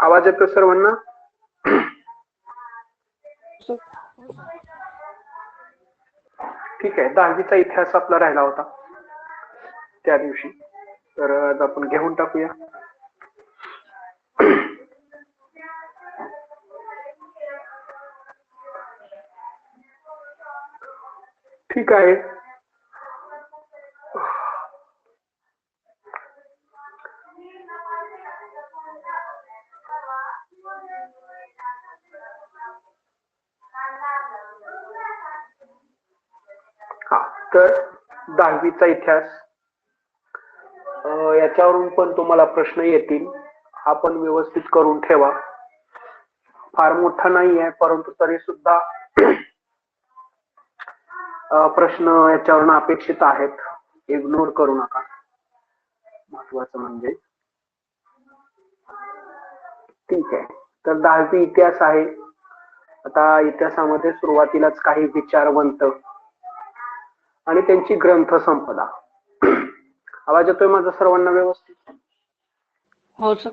आवाज येतो सर्वांना? ठीक आहे, 10वीचा इतिहास आपला राहिला होता त्या दिवशी, तर आज आपण घेऊन टाकूया. ठीक आहे. हा, तर 10वीचा इतिहास याच्यावरून पण तुम्हाला प्रश्न येतील, हा पण व्यवस्थित करून ठेवा. फार मोठा नाही आहे, परंतु तरी सुद्धा प्रश्न याच्यावरून अपेक्षित आहेत, इग्नोर करू नका. महत्वाचं म्हणजे ठीक आहे. तर 10वी इतिहास आहे. आता इतिहासामध्ये सुरुवातीलाच काही विचारवंत आणि त्यांची ग्रंथ संपदा. आवाज येतोय माझा सर्वांना व्यवस्थित? हो सर.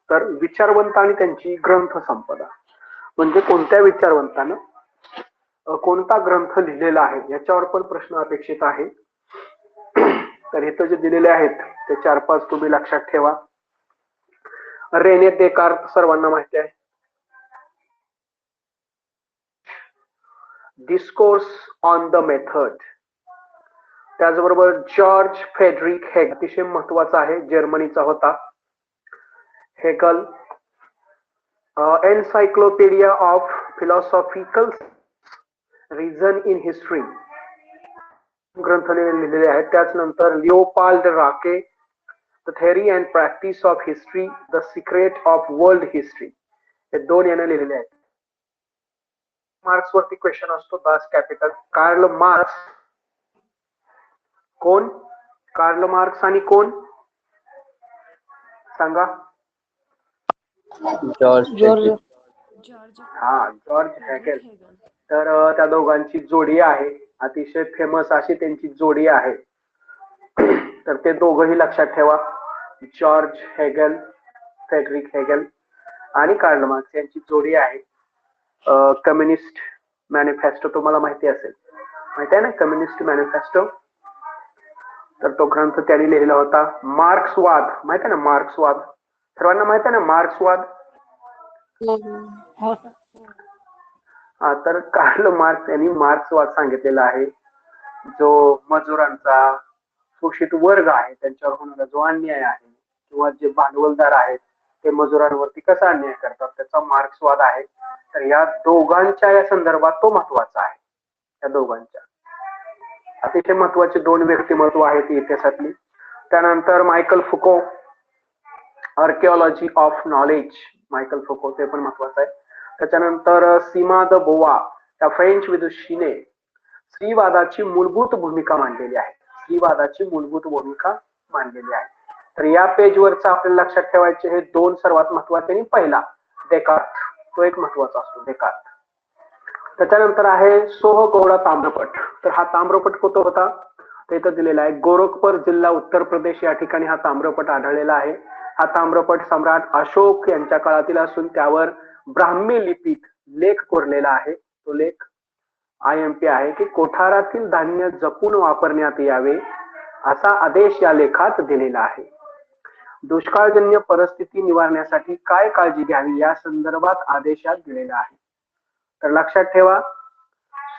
तर विचारवंत आणि त्यांची ग्रंथ संपदा म्हणजे कोणत्या विचारवंतानं कोणता ग्रंथ लिहिलेला आहे याच्यावर पण प्रश्न अपेक्षित आहे. तर इथं जे दिलेले आहेत ते 4-5 तुम्ही लक्षात ठेवा. रेने देकार्त सर्वांना माहिती आहे. Discourse on the method. त्याचबरोबर जॉर्ज फ्रेडरिक हेगल, अतिशय महत्वाचा आहे, जर्मनीचा होता. Hegel encyclopedia of philosophical reason in history ग्रंथ लिहिलेले आहेत. त्याचनंतर Leopold Ranke the theory and practice of history, the secret of world history, हे 2 याने लिहिलेले आहेत. मार्क्स वरती क्वेश्चन असतो, दास कॅपिटल. कार्ल मार्क्स कोण? कार्ल मार्क्स आणि कोण सांगा? जॉर्ज. हा, जॉर्ज हेगल. तर त्या दोघांची जोडी आहे, अतिशय फेमस अशी त्यांची जोडी आहे. तर ते दोघंही लक्षात ठेवा, जॉर्ज हेगल, फ्रेडरिक हेगल आणि कार्ल मार्क्स यांची जोडी आहे. कम्युनिस्ट मॅनिफेस्टो तुम्हाला माहिती असेल, माहिती आहे ना कम्युनिस्ट मॅनिफेस्टो? तर तो ग्रंथ त्यांनी लिहिला होता. मार्क्सवाद माहिती आहे ना? मार्क्सवाद सर्वांना माहिती आहे ना? मार्क्सवाद. हा, तर कार्ल मार्क्स यांनी मार्क्सवाद सांगितलेला आहे, जो मजुरांचा, शोषित वर्ग आहे त्यांच्यावर होणारा जो अन्याय आहे, किंवा जे भांडवलदार आहेत ते मजुरांवरती कसा अन्याय करतात, त्याचा मार्क्सवाद आहे. तर या दोघांच्या या संदर्भात तो महत्वाचा आहे. या दोघांच्या अतिशय महत्वाचे 2 व्यक्तिमत्व आहेत इतिहासातली. त्यानंतर Michel Foucault, archaeology of knowledge, Michel Foucault, ते पण महत्वाचं आहे. त्याच्यानंतर सीमा द बोवा, त्या फ्रेंच विदुषीने स्त्रीवादाची मूलभूत भूमिका मांडलेली आहे. स्त्रीवादाची मूलभूत भूमिका मांडलेली आहे. तर या पेजवरचा आपल्याला लक्षात ठेवायचे हे 2 सर्वात महत्वाचे. आणि पहिला देकार्त, तो एक महत्वाचा असतो, देकार्त. त्याच्यानंतर आहे सोहगौडा ताम्रपट. तर हा ताम्रपट कुठं होता ते इथं दिलेला आहे. गोरखपूर जिल्हा उत्तर प्रदेश या ठिकाणी हा ताम्रपट आढळलेला आहे. हा ताम्रपट सम्राट अशोक यांच्या काळातील असून त्यावर ब्राह्मी लिपीत लेख कोरलेला आहे. तो लेख IMP आहे की कोठारातील धान्य जपून वापरण्यात यावे असा आदेश या लेखात दिलेला आहे. दुष्काळजन्य परिस्थिती निवारण्यासाठी काय काळजी घ्यावी या संदर्भात आदेशात दिलेला आहे. तर लक्षात ठेवा,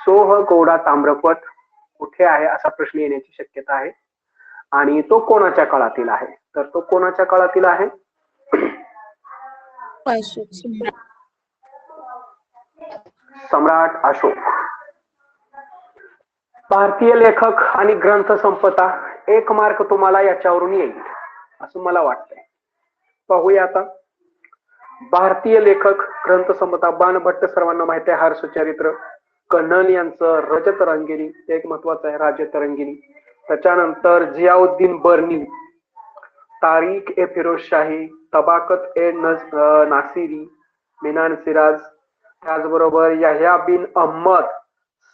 सोहगौडा ताम्रपट कुठे आहे असा प्रश्न येण्याची शक्यता आहे. आणि तो कोणाच्या काळातील आहे? तर तो कोणाच्या काळातील आहे? सम्राट अशोक. भारतीय लेखक आणि ग्रंथ संपदा, 1 मार्क तुम्हाला याच्यावरून येईल असं मला वाटतंय. पाहूया आता. भारतीय लेखक ग्रंथ संपदा, बाणभट्ट सर्वांना माहिती आहे, हर्षचरित्र. कन्नन यांचं रजत रंगिणी, ते एक महत्वाचं आहे, रजत रंगिणी. त्याच्यानंतर जियाउद्दीन बर्नी, तारीख ए फिरोजशाही, तबाकत ए नासिरी, मिनान सिराज, त्याचबरोबर यह्या बिन अहमद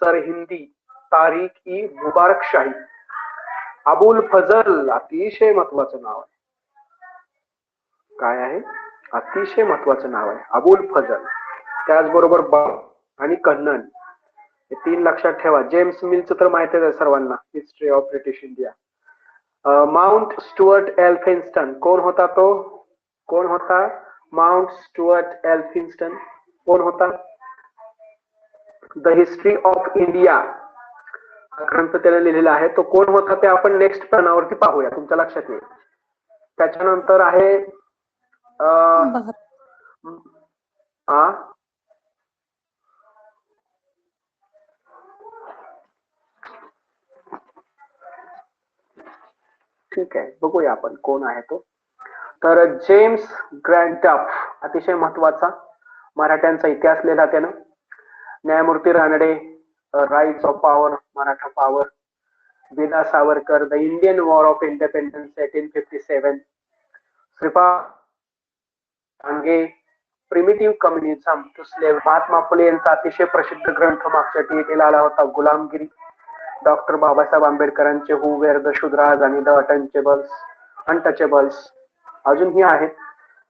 सरहिंदी, तारिक ई मुबारक शाही, अबुल फजल अतिशय महत्वाचं नाव आहे. काय आहे? अतिशय महत्वाचं नाव आहे अबुल फजल. त्याचबरोबर आणि कन्नन हे 3 लक्षात ठेवा. जेम्स मिलचं तर माहितीच आहे सर्वांना, history of British India. Mount Stuart Elphinstone कोण होता? तो कोण होता? माउंट स्टुअर्ट एल्फिन्स्टन कोण होता? द हिस्ट्री ऑफ इंडिया ग्रंथ त्याने लिहिलेला आहे. तो कोण होता ते आपण नेक्स्ट पानावरती पाहूया, तुमच्या लक्षात येईल. त्याच्यानंतर आहे ठीक आहे, बघूया आपण कोण आहे तो. तर जेम्स ग्रँटअप अतिशय महत्वाचा मराठ्यांचा इतिहास लिहिला त्यानं. न्यायमूर्ती Ranade, rights of power, Maratha power. विदा Savarkar, the Indian war of independence 1857. Shripad Dange, primitive communism to slave. Mahatma Phule यांचा अतिशय प्रसिद्ध ग्रंथ मागच्या टीएटीला आला होता, गुलामगिरी. डॉक्टर बाबासाहेब आंबेडकरांचे हू वेअर द शूद्राज आणि द अनटचेबल्स अजूनही आहेत.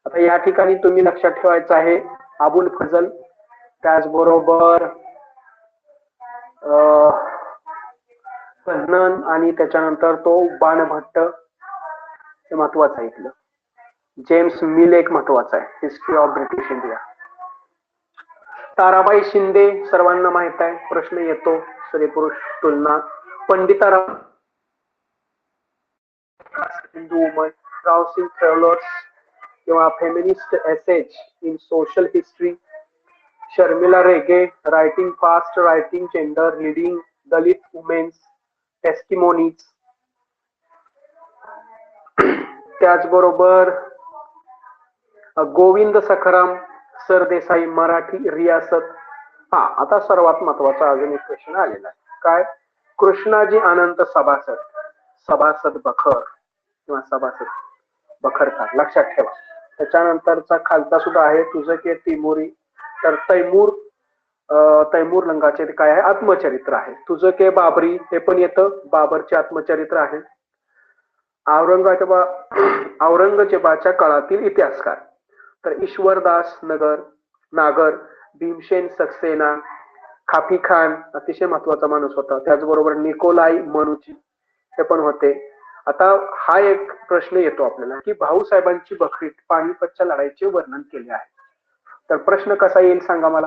आता या ठिकाणी तुम्ही लक्षात ठेवायचं आहे अबुल फजल, त्याचबरोबर कन्नन आणि त्याच्यानंतर तो बाणभट्ट हे महत्वाचं आहे इथलं. जेम्स मिल एक महत्वाचा आहे, history of British India. Tarabai Shinde सर्वांना माहित आहे, प्रश्न येतो स्त्री पुरुष तुलना. पंडिता हिंदू वुमन, रावसिंग ट्रॅव्हलर्स किंवा feminist essays in social history. Sharmila Rege, writing caste, writing gender, reading Dalit women's testimonies. त्याचबरोबर गोविंद सखाराम सरदेसाई, मराठी रियासत. आता सर्वात महत्वाचा अजून एक क्वेश्चन आलेला आहे. काय? कृष्णाजी अनंत सभासद, सभासद बखर किंवा सभासद बखरकार लक्षात ठेवा. त्याच्यानंतरचा खालचा सुद्धा आहे तुझं के तिमोरी. तर तैमूर लंगाचे काय आहे? आत्मचरित्र आहे. तुझं के बाबरी हे पण येतं, बाबरचे आत्मचरित्र आहे. औरंगजेबाच्या काळातील इतिहासकार. तर ईश्वरदास नागर, भीमसेन सक्सेना, खाफी खान अतिशय महत्वाचा माणूस होता. त्याचबरोबर निकोलाई मनुची हे पण होते. आता हा एक प्रश्न येतो आपल्याला की भाऊसाहेबांची बखरीत पानिपतच्या लढाईचे वर्णन केले आहे. तर प्रश्न कसा येईल सांगा मला,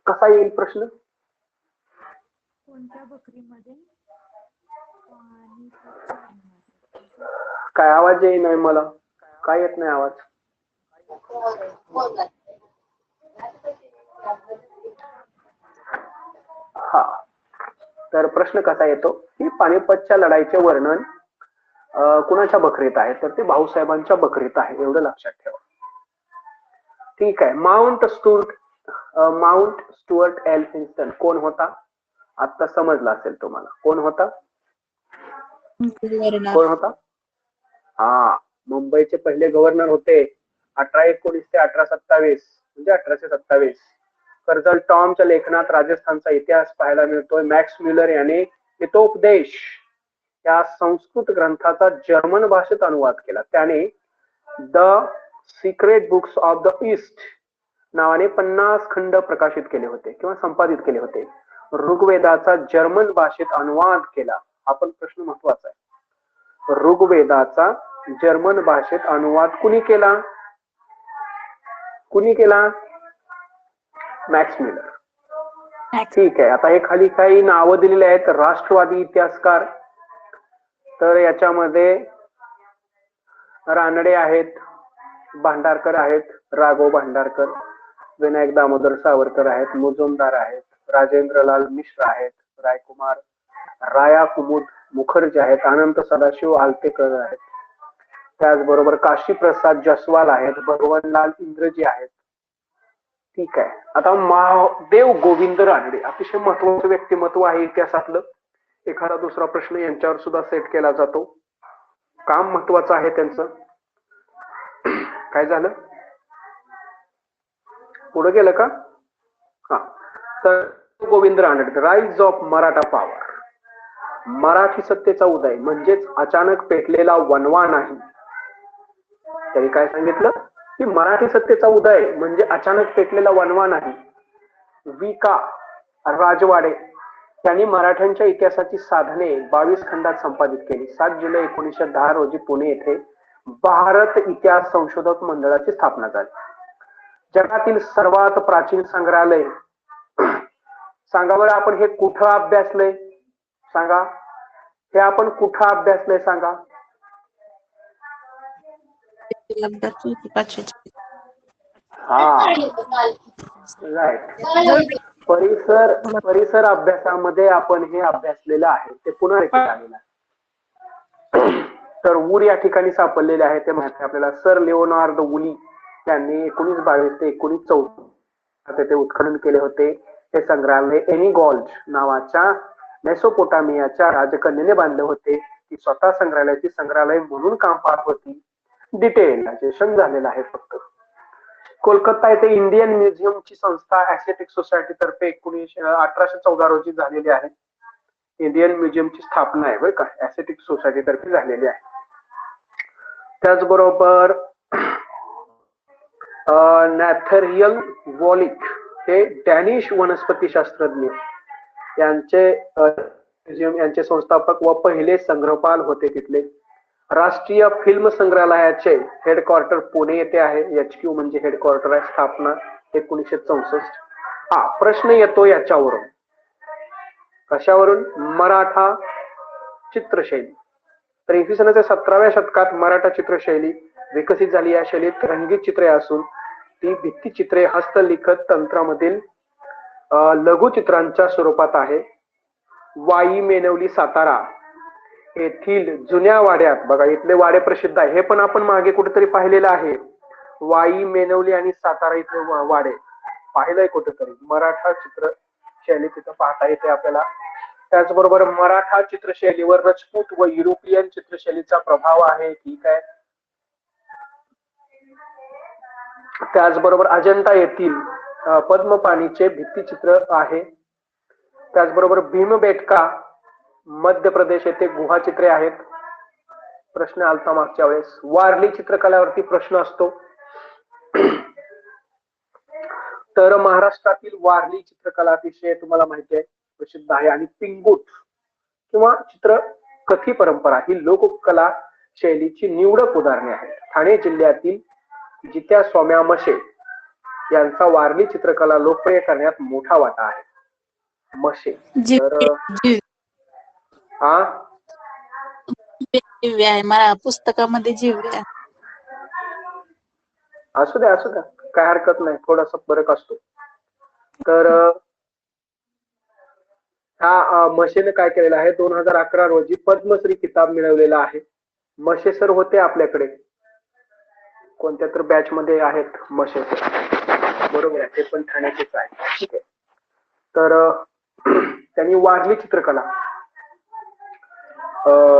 कसा येईल प्रश्न? कोणत्या बकरीमध्ये काय आवाज येई नाही मला, काय येत नाही आवाज. हा, तर प्रश्न कसा येतो की पानिपतच्या लढाईचे वर्णन कुणाच्या बकरीत आहे? तर ते भाऊसाहेबांच्या बकरीत आहे, एवढं लक्षात ठेवा. ठीक आहे. माउंट स्टुअर्ट एल्फिन्स्टन कोण होता? आता समजला असेल तुम्हाला कोण होता. कोण होता? मुंबईचे पहिले गव्हर्नर होते 1819 ते 1827, म्हणजे 1827. कर्नल टॉमच्या लेखनात राजस्थानचा इतिहास पाहायला मिळतोय. मॅक्स म्युलर याने हितोपदेश या संस्कृत ग्रंथाचा जर्मन भाषेत अनुवाद केला. त्याने the secret books of the east नावाने 50 खंड प्रकाशित केले होते किंवा संपादित केले होते. ऋग्वेदाचा जर्मन भाषेत अनुवाद केला. हा पण प्रश्न महत्वाचा आहे. ऋग्वेदाचा जर्मन भाषेत अनुवाद कुणी केला? कुणी केला? Max Müller. ठीक आहे. आता हे खाली काही नावं दिलेली आहेत राष्ट्रवादी इतिहासकार. तर याच्यामध्ये रानडे आहेत, भांडारकर आहेत, राघव भांडारकर, विनायक दामोदर सावरकर आहेत, मुजुमदार आहेत, राजेंद्रलाल मिश्र आहेत, रायकुमार राया कुमुद मुखर्जी आहेत, अनंत सदाशिव आलतेकर आहेत, त्याचबरोबर काशी प्रसाद जसवाल आहेत, भगवानलाल इंग्रजी आहेत. ठीक आहे. आता महादेव गोविंद रानडे अतिशय महत्वाचं व्यक्तिमत्व आहे इतिहासातलं. एखादा दुसरा प्रश्न यांच्यावर सुद्धा सेट केला जातो. काम महत्वाचं आहे त्यांचं. काय झालं? पुढे गेलं का? हा, तर Govind Ranade, rise of Maratha power, Marathi सत्तेचा उदय म्हणजेच अचानक पेटलेला वणवा नाही. त्यांनी काय सांगितलं की मराठी सत्तेचा उदय म्हणजे अचानक पेटलेला वणवा नाही. विका राजवाडे यांनी मराठ्यांच्या इतिहासाची साधने 22 खंडात संपादित केली. 7 जुलै 1910 रोजी पुणे येथे भारत इतिहास संशोधक मंडळाची स्थापना झाली. जगातील सर्वात प्राचीन संग्रहालय, सांगा बरं आपण हे कुठं अभ्यासलंय? सांगा, हे आपण कुठं अभ्यासलंय? सांगा. हा, राईट. परिसर अभ्यासामध्ये आपण हे अभ्यासलेलं आहे, ते पुन्हा रिपीट आलेलं आहे. तर वूर या ठिकाणी सापडलेले आहे ते माहिती आपल्याला. सर लिओनार्द वुली यांनी 1922 ते 1914 तेथे उत्खनन केले होते. हे संग्रहालय एनी गॉल्ज नावाच्या मेसोपोटामियाच्या राजकन्येने बांधले होते. ती स्वतः संग्रहालयाची संग्रहालय म्हणून काम पाहत होती. डिटेलायझेशन झालेलं आहे फक्त. कोलकाता येथे इंडियन म्युझियमची संस्था ऍसेटिक सोसायटी तर्फे 1814 रोजी झालेली आहे. इंडियन म्युझियमची स्थापना आहे बरं का, ऍसेटिक सोसायटी तर्फे झालेली आहे. त्याचबरोबर नॅथरियल वॉलिक हे डॅनिश वनस्पती शास्त्रज्ञ यांचे संस्थापक व पहिले संग्रहपाल होते तिथले. राष्ट्रीय फिल्म संग्रहालयाचे हेडक्वार्टर पुणे येथे आहे. HQ म्हणजे हेडक्वार्टर आहे. स्थापना 1964. हा प्रश्न येतो याच्यावरून, कशावरून? मराठा चित्रशैली. तर इसवी सनाच्या 17व्या शतकात मराठा चित्रशैली विकसित झाली. या शैलीत रंगीत चित्रे असून ती भित्तिचित्रे हस्तलिखित तंत्रामधील लघुचित्रांच्या स्वरूपात आहे. वाई मेनवली सातारा येथील जुन्या वाड्यात, बघा इथले वाडे प्रसिद्ध आहे, हे पण आपण मागे कुठेतरी पाहिलेलं आहे. वाई मेनवली आणि सातारा इथले वाडे पाहिलंय कुठेतरी. मराठा चित्रशैली तिथं पाहता येते आपल्याला. त्याचबरोबर मराठा चित्रशैलीवर राजपूत व युरोपियन चित्रशैलीचा प्रभाव आहे. ठीक आहे. त्याचबरोबर अजंता येथील पद्मपाणीचे भित्तिचित्र आहे. त्याचबरोबर भीमबेटका मध्य प्रदेश येथे गुहाचित्रे आहेत. प्रश्न आलता मागच्या वेळेस. वारली चित्रकलावरती प्रश्न असतो. तर महाराष्ट्रातील वारली चित्रकला अतिशय तुम्हाला माहिती आहे प्रसिद्ध आहे. आणि पिंगुट किंवा चित्रकथी परंपरा ही लोककला शैलीची निवडक उदाहरणे आहेत. ठाणे जिल्ह्यातील जित्या सौम्या मशे यांचा वारली चित्रकला लोकप्रिय करण्यात मोठा वाटा आहे. मशे तर जीव आहे मला पुस्तकामध्ये जीव आहे. असू द्या काय हरकत नाही, थोडासा फरक असतो. तर हा मशेने काय केलेलं आहे, 2011 रोजी पद्मश्री किताब मिळवलेला आहे. मशे सर होते आपल्याकडे कोणत्या तर बॅच मध्ये आहेत मशे सर, बरोबर आहे, ते पण ठाण्याचेच आहे. ठीक आहे. तर त्यांनी वारली चित्रकला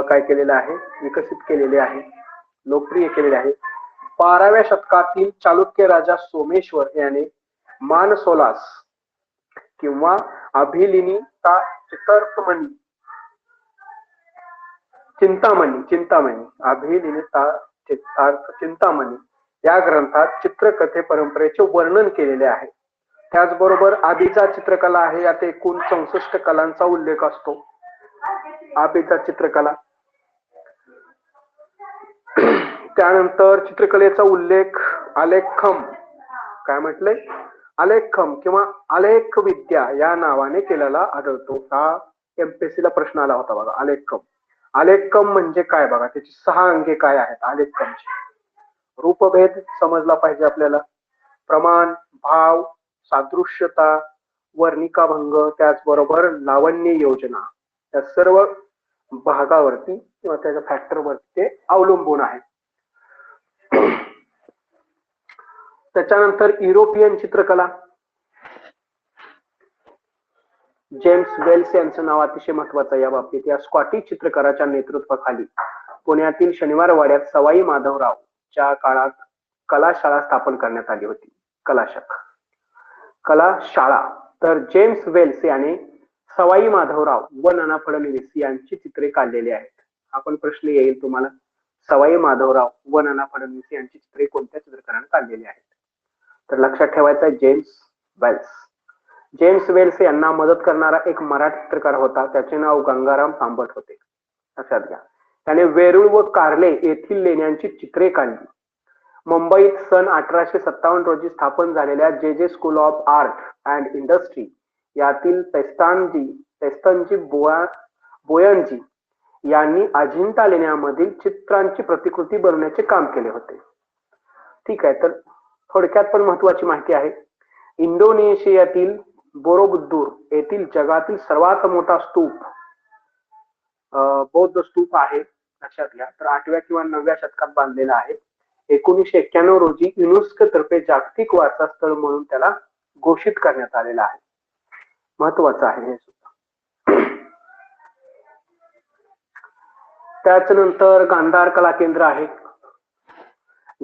काय केलेलं आहे, विकसित केलेले आहे, लोकप्रिय केलेले आहे. 12व्या शतकातील चालुक्य राजा सोमेश्वर याने मानसोलास किंवा अभिलिनीता चिंतामणी अभिलिनीता चिंतामणी या ग्रंथात चित्रकथे परंपरेचे वर्णन केलेले आहे. त्याचबरोबर आबीचा चित्रकला आहे, यात एकूण 64 कलांचा उल्लेख असतो. आबीचा चित्रकला. त्यानंतर चित्रकलेचा उल्लेख आलेखम, काय म्हटलंय, आलेखम किंवा आलेख विद्या या नावाने केलेला आढळतो. हा MPSC ला प्रश्न आला होता बघा. आलेखम म्हणजे काय बघा, त्याची 6 अंगे काय आहेत आलेखमची. रूपभेद समजला पाहिजे आपल्याला, प्रमाण, भाव, सादृश्यता, वर्णिकाभंग, त्याचबरोबर लावण्य योजना, या सर्व भागावरती किंवा त्याच्या फॅक्टरवरती ते अवलंबून आहे. त्याच्यानंतर युरोपियन चित्रकला, जेम्स वेल्स यांचं नाव अतिशय महत्वाचं या बाबतीत. या स्कॉटिश चित्रकाराच्या नेतृत्वाखाली पुण्यातील शनिवार वाड्यात सवाई माधवराव च्या काळात कलाशाळा स्थापन करण्यात आली होती. कलाशाखा कला शाळा. तर जेम्स वेल्स याने सवाई माधवराव व नाना फडणवीस यांची चित्रे काढलेली आहेत. हा पण प्रश्न येईल तुम्हाला. सवाई माधवराव व नाना फडणवीस यांची चित्रे कोणत्या चित्रकाराने काढलेली आहेत? तर लक्षात ठेवायचं आहे जेम्स वेल्स. जेम्स वेल्स यांना मदत करणारा एक मराठी चित्रकार होता, त्याचे नाव गंगाराम तांबट होते. लक्षात घ्या. त्याने वेरूळ व कार्ले येथील लेण्यांची चित्रे काढली. मुंबईत सन 1857 रोजी स्थापन झालेल्या जे जे school of art and industry यातील पेस्तनजी बोयनजी यांनी अजिंठा लेण्यांमधील चित्रांची प्रतिकृती बनवण्याचे काम केले होते. ठीक आहे, तर थोडक्यात पण महत्वाची माहिती आहे. इंडोनेशियातील बोरोबुद्दूर येथील जगातील सर्वात मोठा स्तूप बौद्ध स्तूप आहे. लक्षात घ्या. तर 8व्या किंवा 9व्या शतकात बांधलेला आहे. 1991 रोजी युनेस्को तर्फे जागतिक वारसा स्थळ म्हणून त्याला घोषित करण्यात आलेला आहे. महत्वाचं आहे हे सुद्धा. त्याच्यानंतर गांधार कला केंद्र आहे.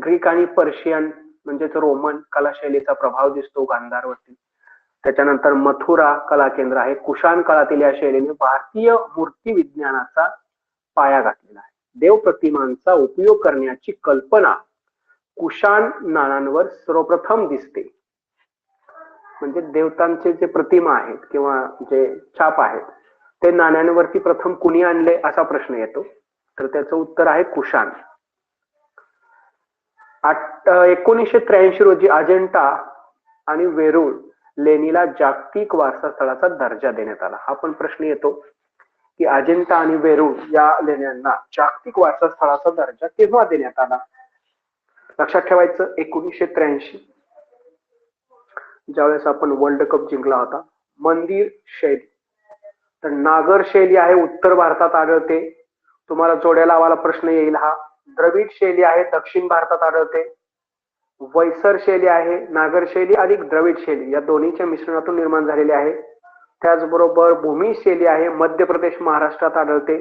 ग्रीक आणि पर्शियन म्हणजेच रोमन कला शैलीचा प्रभाव दिसतो गांधारवरती. त्याच्यानंतर मथुरा कला केंद्र आहे. कुशाण काळातील या शैलीने भारतीय मूर्ती विज्ञानाचा पाया घातलेला आहे. देव प्रतिमांचा उपयोग करण्याची कल्पना कुशाण नाण्यांवर सर्वप्रथम दिसते. म्हणजे देवतांचे जे प्रतिमा आहेत किंवा जे छाप आहेत ते नाण्यांवरती प्रथम कुणी आणले असा प्रश्न येतो. तर त्याचं उत्तर आहे कुशाण. 1983 रोजी अजिंठा आणि वेरूळ लेणीला जागतिक वारसा स्थळाचा दर्जा देण्यात आला. हा पण प्रश्न येतो की अजिंठा आणि वेरूळ या लेण्यांना जागतिक वारसा स्थळाचा दर्जा केव्हा देण्यात आला? लक्षात ठेवायचं 1983 ज्यावेळेस आपण वर्ल्ड कप जिंकला होता. मंदिर शैली, तर नागर शैली आहे, उत्तर भारतात आढळते. तुम्हाला जोड्या लावायला प्रश्न येईल हा. द्रविड शैली आहे, दक्षिण भारतात आढळते. वैसर शैली आहे, नागर शैली अधिक द्रविड शैली या दोन्हीच्या मिश्रणातून निर्माण झालेली आहे. त्याचबरोबर भूमी शैली आहे, मध्य प्रदेश महाराष्ट्रात आढळते.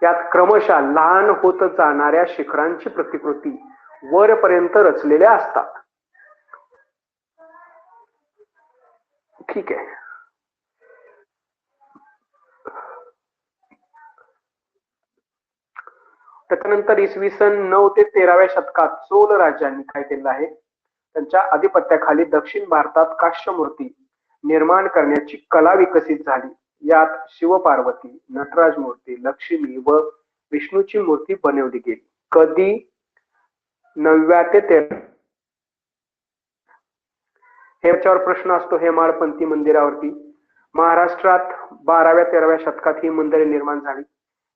यात क्रमशः लहान होत जाणाऱ्या शिखरांची प्रतिकृती वरपर्यंत रचलेल्या असतात. ठीक आहे. त्याच्यानंतर इसवी सन 9 ते 13व्या शतकात चोल राज्यांनी काय केलं आहे, त्यांच्या आधिपत्याखाली दक्षिण भारतात काश्यमूर्ती निर्माण करण्याची कला विकसित झाली. यात शिवपार्वती, नटराज मूर्ती, लक्ष्मी व विष्णूची मूर्ती बनवली गेली. कधी? 9व्या ते 13. ह्याच्यावर प्रश्न असतो हेमाडपंथी मंदिरावरती. महाराष्ट्रात 12व्या 13व्या शतकात ही मंदिरे निर्माण झाली.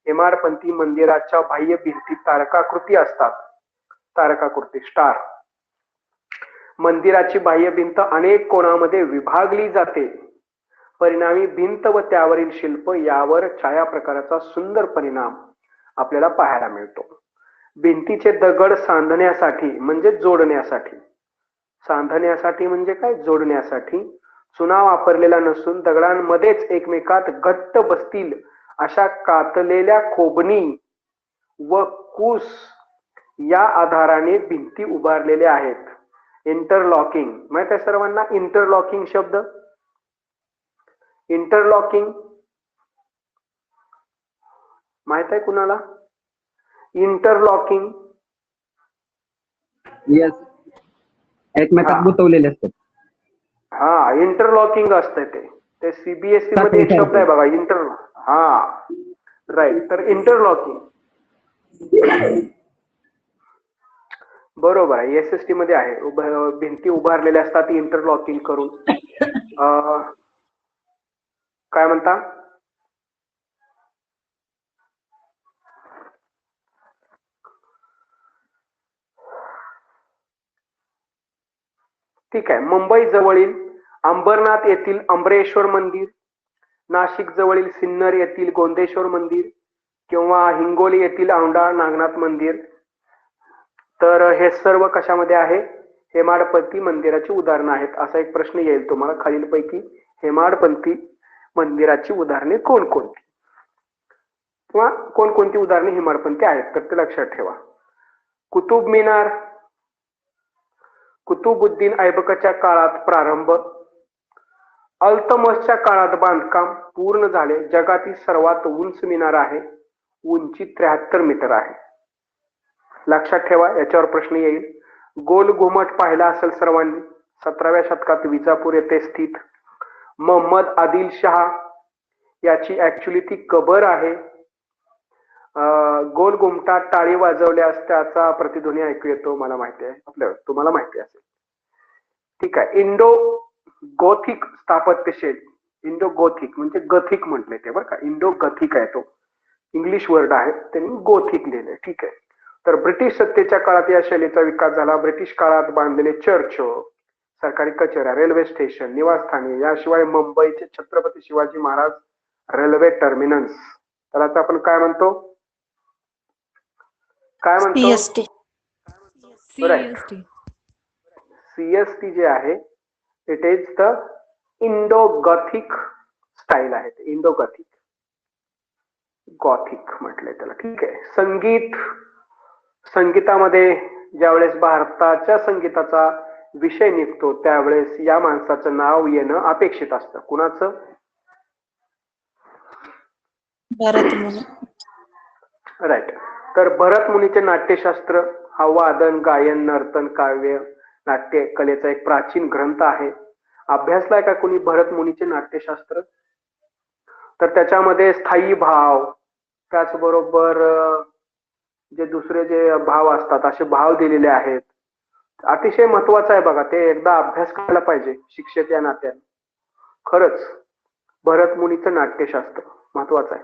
हेमाडपंथी मंदिराच्या बाह्य भिंतीत तारकाकृती असतात. तारकाकृती स्टार. मंदिराची बाह्य भिंत अनेक कोणामध्ये विभागली जाते. परिणामी भिंत व त्यावरील शिल्प यावर छाया प्रकाराचा सुंदर परिणाम आपल्याला पाहायला मिळतो. भिंतीचे दगड सांधण्यासाठी म्हणजे जोडण्यासाठी, सांधण्यासाठी म्हणजे काय, जोडण्यासाठी चुना वापरलेला नसून दगडांमध्येच एकमेकात घट्ट बसतील अशा कातलेल्या खोबणी व कूस या आधाराने भिंती उभारलेल्या आहेत. इंटरलॉकिंग माहित आहे सर्वांना? इंटरलॉकिंग शब्द, इंटरलॉकिंग माहित आहे कुणाला? इंटरलॉकिंग येस, एकमेकात गुंतवलेले असतात. हा, इंटरलॉकिंग असते ते सीबीएसई मध्ये एक शब्द आहे बघा, इंटर. हा राईट. तर इंटरलॉकिंग बरोबर आहे, एसएसटी मध्ये आहे. भिंती उभारलेल्या असतात इंटरलॉकिंग करून. काय म्हणता? ठीक आहे. मुंबई जवळील अंबरनाथ येथील अंबरेश्वर मंदिर, नाशिक जवळील सिन्नर येथील गोंदेश्वर मंदिर किंवा हिंगोली येथील औंढा नागनाथ मंदिर. तर हे सर्व कशामध्ये आहे? हेमाडपंथी मंदिराची उदाहरणं आहेत. असा एक प्रश्न येईल तुम्हाला खालीलपैकी हेमाडपंथी मंदिराची उदाहरणे कोणकोणती किंवा कोणकोणती उदाहरणे हेमाडपंथी आहेत, तर ते लक्षात ठेवा. कुतुब मिनार, कुतुबुद्दीन ऐबकच्या काळात प्रारंभ. अल्तमसच्या काळात बांधकाम पूर्ण झाले. जगातील सर्वात उंच मिनार आहे. उंची 73 मीटर आहे. लक्षात ठेवा, याच्यावर प्रश्न येईल. गोल घुमट पाहिला असेल सर्वांनी. 17व्या शतकात विजापूर येथे स्थित मोहम्मद आदिल शहा याची ऍक्च्युली ती कबर आहे. गोल घुमटात टाळी वाजवल्यास त्याचा प्रतिध्वनी ऐकू येतो. मला माहिती आहे, आपल्याला तुम्हाला माहिती असेल. ठीक आहे. इंडो गोथिक स्थापत्यशैली. इंडो गोथिक म्हणजे गथिक म्हटलंय ते बरं का. इंडो गथिक आहे तो इंग्लिश वर्ड आहे, त्यांनी गोथिक लिहिलंय. ठीक आहे. तर ब्रिटिश सत्तेच्या काळात या शैलीचा विकास झाला. ब्रिटिश काळात बांधलेले चर्च, सरकारी कचेऱ्या, रेल्वे स्टेशन, निवासस्थाने, याशिवाय मुंबईचे छत्रपती शिवाजी महाराज रेल्वे टर्मिनस, त्याला आपण काय म्हणतो, काय म्हणतो, सीएसटी. CST. सीएसटी जे आहे, it is the Indo Gothic style आहे. इंडो गथिक, गॉथिक म्हटलंय त्याला. ठीक आहे. संगीत, संगीतामध्ये ज्यावेळेस भारताच्या संगीताचा विषय निघतो त्यावेळेस या माणसाचं नाव येणं अपेक्षित असतं. कुणाचं? भरत मुनी. राईट. तर भरत मुनीचे नाट्यशास्त्र हा वादन, गायन, नर्तन, काव्य, नाट्य कलेचा एक प्राचीन ग्रंथ आहे. अभ्यासलाय का कोणी भरत मुनीचे नाट्यशास्त्र? तर त्याच्यामध्ये स्थायी भाव, त्याचबरोबर जे दुसरे जे भाव असतात असे भाव दिलेले आहेत. अतिशय महत्वाचं आहे बघा, ते एकदा अभ्यास करायला पाहिजे शिक्षक या नात्याने. खरंच भरत मुनीचं नाट्यशास्त्र महत्वाचं आहे.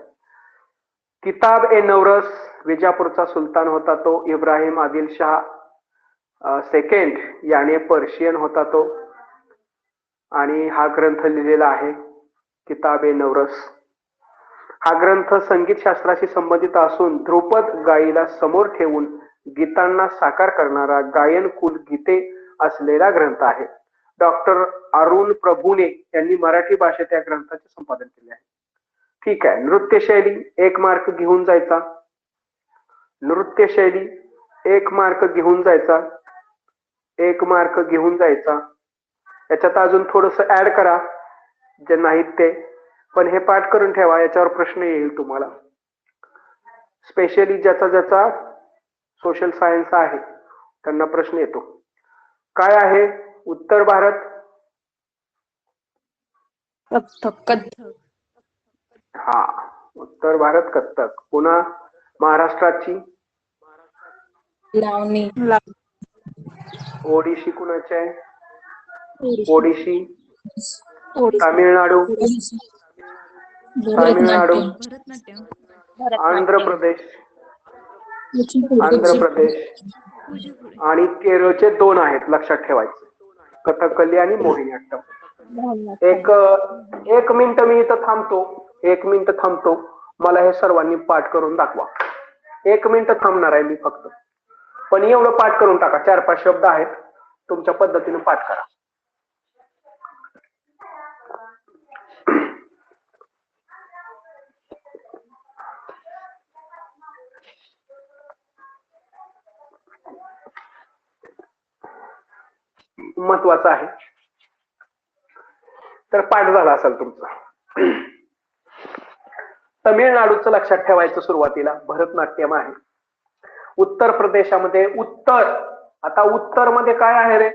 किताब ए नवरस, विजापूरचा सुलतान होता तो. इब्राहिम आदिल शाह सेकंड याने पर्शियन होता तो, आणि हा ग्रंथ लिहिलेला आहे किताब ए नवरस. हा ग्रंथ संगीत शास्त्राशी संबंधित असून ध्रुपद गायीला समोर ठेवून गीतांना साकार करणारा गायन कुल गीते असलेला ग्रंथ आहे. डॉक्टर अरुण प्रभूने यांनी मराठी भाषेत या ग्रंथाचे संपादन केले आहे. ठीक आहे. नृत्यशैली 1 मार्क घेऊन जायचा. नृत्यशैली 1 मार्क घेऊन जायचा. 1 मार्क घेऊन जायचा. याच्यात अजून थोडस ऍड करा जे नाहीत ते, पण हे पाठ करून ठेवा, याच्यावर प्रश्न येईल तुम्हाला. स्पेशली ज्याचा ज्याचा सोशल सायन्स आहे त्यांना प्रश्न येतो. काय आहे उत्तर भारत? कथ्थक. हा, उत्तर भारत कथ्थक. पुन्हा महाराष्ट्राची लावणी. ओडिशी कुणाची आहे? ओडिशी. ओडिशी. ओडिसी. तामिळनाडू, तामिळनाडू. भरतनाट्यम. भरतनाट्यम. आंध्र भरतनाट्यम. प्रदेश, कुचिपुडी. आंध्र प्रदेश. कुचिपुडी. आणि केरळचे 2 आहेत लक्षात ठेवायचे, कथकली आणि मोहिनीअट्टम. एक मिनिट मी इथं थांबतो. 1 मिनिट थांबतो. मला हे सर्वांनी पाठ करून दाखवा. 1 मिनिट थांबणार आहे मी फक्त, पण एवढं पाठ करून टाका. 4-5 शब्द आहेत, तुमच्या पद्धतीने पाठ करा. महत्वाचं आहे. तर पाठ झाला असेल तुमचा. तमिळनाडूचं लक्षात ठेवायचं सुरुवातीला भरतनाट्यम आहे. उत्तर प्रदेशामध्ये उत्तर, आता उत्तर मध्ये काय आहे रे?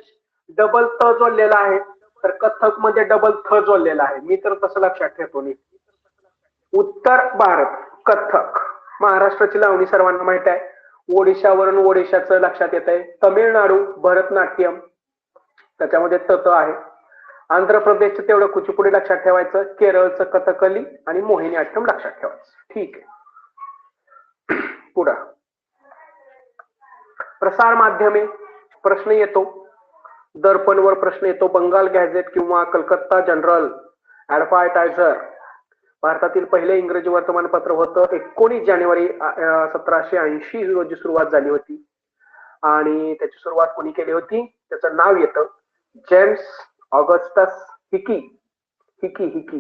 डबल त जोडलेला आहे. तर कथक मध्ये डबल थ जोडलेला आहे. मी तर तसं लक्षात ठेवतो नाही. उत्तर भारत कथक. महाराष्ट्राची लावणी सर्वांना माहित आहे. ओडिशावरून ओडिशाचं लक्षात येत आहे. तमिळनाडू भरतनाट्यम, त्याच्यामध्ये तत आहे. आंध्र प्रदेशचं तेवढं कुचिपुडी लक्षात ठेवायचं. केरळचं कथकली आणि मोहिनीअट्टम लक्षात ठेवायचं. ठीक आहे. पुढं प्रसार माध्यमे प्रश्न येतो. दर्पणवर प्रश्न येतो. बंगाल गॅझेट किंवा कलकत्ता जनरल ऍडव्हायटायझर भारतातील पहिले इंग्रजी वर्तमानपत्र होतं. 19 जानेवारी 1780 रोजी सुरुवात झाली होती. आणि त्याची सुरुवात कोणी केली होती? त्याचं नाव येतं जेम्स ऑगस्टस हिकी. हिकी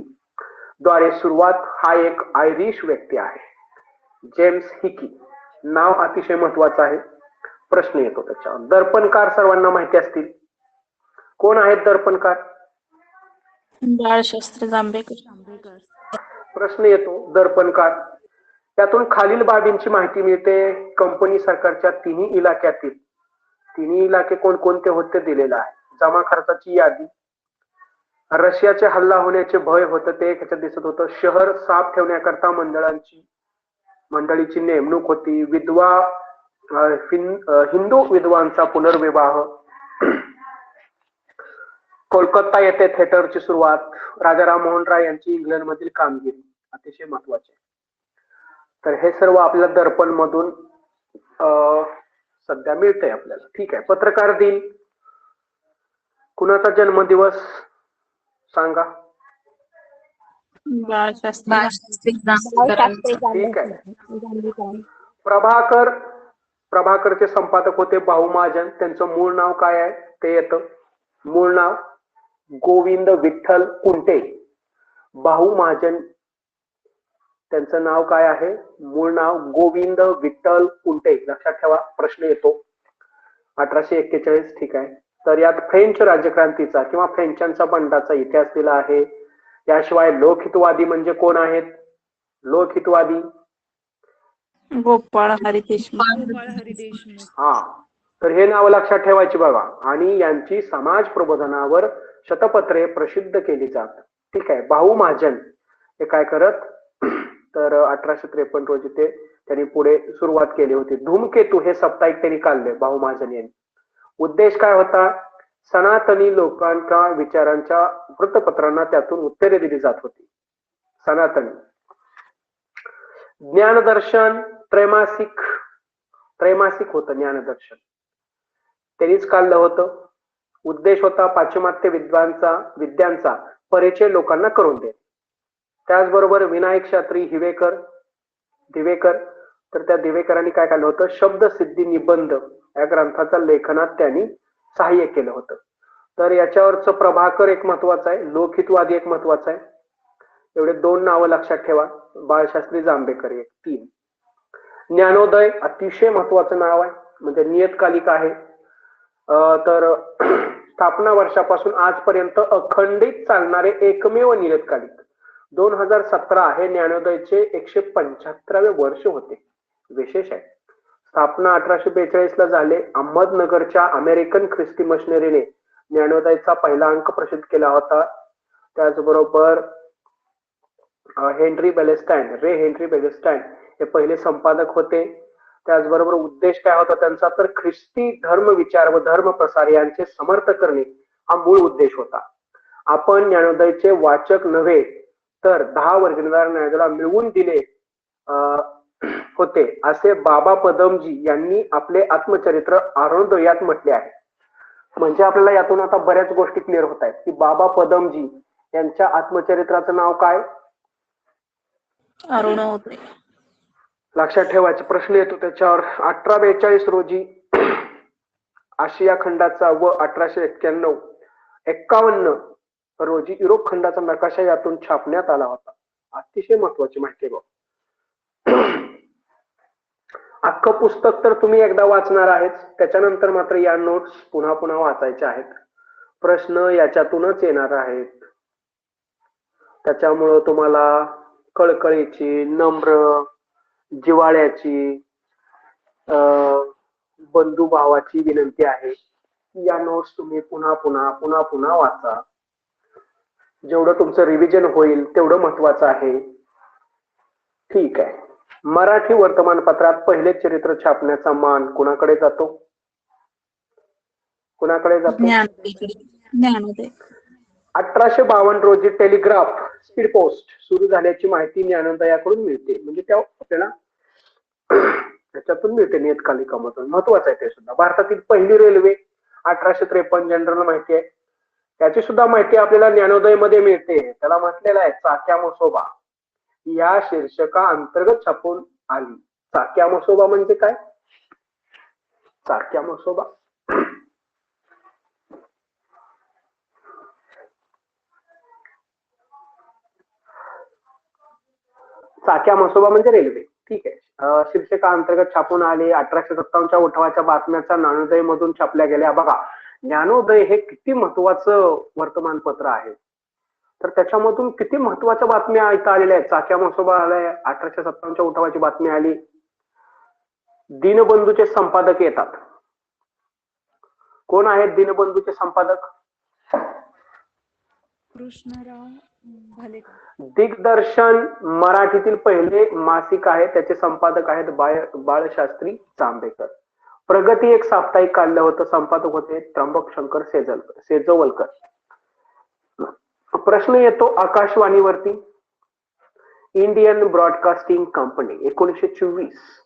द्वारे सुरुवात. हा एक आयरिश व्यक्ती आहे, जेम्स हिकी. नाव अतिशय महत्वाचं आहे. प्रश्न येतो त्याच्यावर. दर्पणकार सर्वांना माहिती असतील. कोण आहेत दर्पणकार? बाळशास्त्री जांभेकर. जांभेकर. प्रश्न येतो दर्पणकार. त्यातून खालील बाबींची माहिती मिळते. कंपनी सरकारच्या तिन्ही इलाक्यातील तिन्ही इलाके कोणकोणते होते दिलेला आहे. जमा खर्चाची यादी, रशियाचे हल्ला होण्याचे भय होतं ते ह्याच्यात दिसत होतं. शहर साफ ठेवण्याकरता मंडळीची नेमणूक होती. हिंदू विधवांचा पुनर्विवाह, कोलकाता येथे थिएटरची सुरुवात, राजा राममोहन राय यांची इंग्लंड मधील कामगिरी अतिशय महत्वाचे. तर हे सर्व आपल्याला दर्पण मधून सध्या मिळतंय आपल्याला. ठीक आहे. पत्रकार दिन, कुणाचा जन्मदिवस सांगा. बाळशास्त्री ठीक आहे. प्रभाकरचे संपादक होते भाऊ महाजन. त्यांचं मूळ नाव काय आहे ते येतं. मूळ नाव गोविंद विठ्ठल कुंटे. भाऊ महाजन त्यांचं नाव काय आहे. मूळ नाव गोविंद विठ्ठल कुंटे. लक्षात ठेवा, प्रश्न येतो. 1841. ठीक आहे. तर यात फ्रेंच राज्यक्रांतीचा किंवा फ्रेंचांचा बंडाचा इतिहास दिला आहे. याशिवाय लोकहितवादी म्हणजे कोण आहेत. लोकहितवादी गोपाळ हरी देशमुख. गोपाळ हरी देशमुख. हा, तर हे नाव लक्षात ठेवायची बघा. आणि यांची समाज प्रबोधनावर शतपत्रे प्रसिद्ध केली जातात. ठीक आहे. भाऊ महाजन हे काय करत, तर 1853 रोजी त्यांनी पुढे सुरुवात केली होती. धूमकेतू हे साप्ताहिक त्यांनी काढले भाऊ महाजन यांनी. उद्देश काय होता. सनातनी लोकांच्या विचारांच्या वृत्तपत्रांना त्यातून उत्तरे दिली जात होती. सनातनी. ज्ञानदर्शन त्रैमासिक होतं. ज्ञानदर्शन त्यांनीच काढलं होतं. उद्देश होता पाश्चिमात्य विद्यांचा परिचय लोकांना करून दे. त्याचबरोबर विनायक शास्त्री दिवेकर, तर त्या दिवेकरांनी काय काढलं होतं. शब्दसिद्धी निबंध या ग्रंथाच्या लेखनात त्यांनी सहाय्य केलं होतं. तर याच्यावरचं प्रभाकर एक महत्वाचा आहे, लोकहितवादी एक महत्वाचा आहे. एवढे दोन नावं लक्षात ठेवा. बाळशास्त्री जांभेकर एक. 3. ज्ञानोदय अतिशय महत्वाचं नाव आहे, म्हणजे नियतकालिक आहे. तर स्थापना वर्षापासून आजपर्यंत अखंडित चालणारे एकमेव नियतकालिक. 2017 हे ज्ञानोदयचे 175वे वर्ष होते. विशेष आहे. स्थापना 1842 ला झाले. अहमदनगरच्या अमेरिकन ख्रिस्ती मशिनरीने ज्ञानोदयचा पहिला अंक प्रसिद्ध केला होता. त्याचबरोबर रे हेनरी बेलेस्टाईन हे पहिले संपादक होते. त्याचबरोबर उद्देश काय होता त्यांचा, तर ख्रिस्ती धर्म विचार व धर्म प्रसार यांचे समर्थन करणे हा मूळ उद्देश होता. आपण ज्ञानोदयचे वाचक नव्हे तर 10 वर्गणीदार न्यायालयाला मिळवून दिले होते असे बाबा पदमजी यांनी आपले आत्मचरित्र अरुणोदयात म्हटले आहे. म्हणजे आपल्याला यातून आता बऱ्याच गोष्टी क्लिअर होत आहेत की बाबा पदमजी यांच्या आत्मचरित्राचं नाव काय. अरुणोदय. लक्षात ठेवायचे. प्रश्न येतो त्याच्यावर. 1842 रोजी आशिया खंडाचा व 1891-51 रोजी युरोप खंडाचा नकाशा यातून छापण्यात आला होता. अतिशय महत्वाची माहिती बघ. अख्खं पुस्तक तर तुम्ही एकदा वाचणार आहेत, त्याच्यानंतर मात्र या नोट्स पुन्हा पुन्हा वाचायच्या आहेत. प्रश्न याच्यातूनच येणार आहेत. त्याच्यामुळं तुम्हाला कळकळीची, नम्र, जिव्हाळ्याची, बंधुभावाची विनंती आहे की या नोट्स तुम्ही पुन्हा पुन्हा वाचा. जेवढं तुमचं रिव्हिजन होईल तेवढं महत्वाचं आहे. ठीक आहे. मराठी वर्तमानपत्रात पहिले चरित्र छापण्याचा मान कुणाकडे जातो. ज्ञानोदय. 1852 रोजी टेलिग्राफ स्पीड पोस्ट सुरू झाल्याची माहिती ज्ञानोदयाकडून मिळते. म्हणजे त्या आपल्याला त्याच्यातून मिळते नियतकालिकामधून. महत्वाचं आहे ते सुद्धा. भारतातील पहिली रेल्वे 1853 जनरल माहिती आहे. त्याची सुद्धा माहिती आपल्याला ज्ञानोदय मध्ये मिळते. त्याला म्हटलेलं आहे चाक्या मसोबा या शीर्षका अंतर्गत छापून आली. चाक्या मसोबा म्हणजे काय. चाक्या मसोबा चाक्या मसोबा म्हणजे रेल्वे. ठीक आहे. शीर्षका अंतर्गत छापून आले. 1857च्या उठावाच्या बातम्याचा ज्ञानोदय मधून छापल्या गेल्या. बघा, ज्ञानोदय हे किती महत्वाचं वर्तमानपत्र आहे. तर त्याच्यामधून किती महत्वाच्या बातम्या इथं आलेल्या आहेत. चाक्या मसोबा आलाय, 1857च्या उठावाची बातमी आली, दीनबंधूचे संपादक येतात. कोण आहेत दीनबंधूचे संपादक? कृष्णराव भालेकर. दिग्दर्शन मराठीतील पहिले मासिक आहे, त्याचे संपादक आहेत बाळशास्त्री जांभेकर. प्रगती एक साप्ताहिक काढलं होतं, संपादक होते त्र्यंबकशंकर सेजवलकर. प्रश्न येतो आकाशवाणीवरती. इंडियन ब्रॉडकास्टिंग कंपनी 1924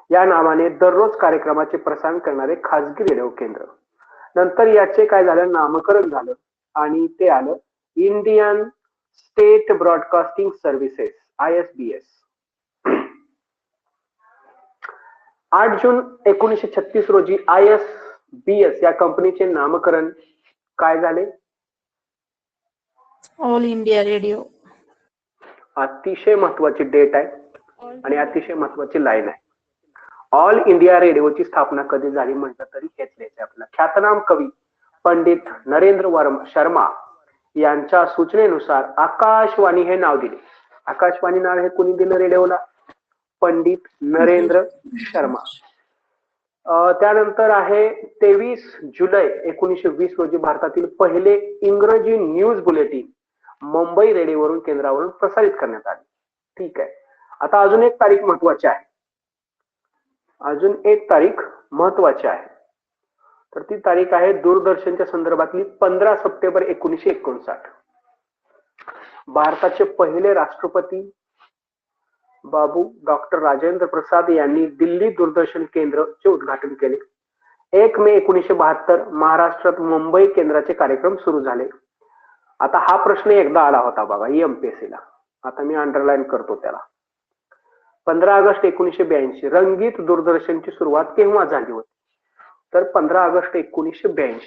या नावाने दररोज कार्यक्रमाचे प्रसारण करणारे खाजगी रेडिओ केंद्र. नंतर याचे काय झालं, नामकरण झालं आणि ते आलं Indian state broadcasting services ISBS. 8 जून 1936 रोजी ISBS या कंपनीचे नामकरण काय झाले? All India radio. अतिशय महत्वाची डेट आहे आणि अतिशय महत्वाची लाईन आहे. ऑल इंडिया रेडिओची स्थापना कधी झाली म्हटलं तरी हेच लिहायचं आपल्याला. ख्यातनाम कवी पंडित नरेंद्र शर्मा यांच्या सूचनेनुसार आकाशवाणी हे नाव दिले. आकाशवाणी नाव हे कोणी दिलं रेडिओला? पंडित नरेंद्र शर्मा. त्यानंतर आहे 23 जुलै 1920 रोजी भारतातील पहिले इंग्रजी न्यूज बुलेटिन मुंबई रेडिओवरून केंद्रावरून प्रसारित करण्यात आले. ठीक आहे. आता अजून एक तारीख महत्वाची आहे. तर ती तारीख आहे दूरदर्शनच्या संदर्भातली 15 सप्टेंबर 1959. भारताचे पहिले राष्ट्रपती बाबू डॉक्टर राजेंद्र प्रसाद यांनी दिल्ली दूरदर्शन केंद्रचे उद्घाटन केले. 1 मे 1972 महाराष्ट्रात मुंबई केंद्राचे कार्यक्रम सुरू झाले. आता हा प्रश्न एकदा आला होता बघा MPSC ला, आता मी अंडरलाईन करतो त्याला. 15 ऑगस्ट 1982 रंगीत दूरदर्शनची सुरुवात केव्हा झाली होती? तर 15 ऑगस्ट 1982.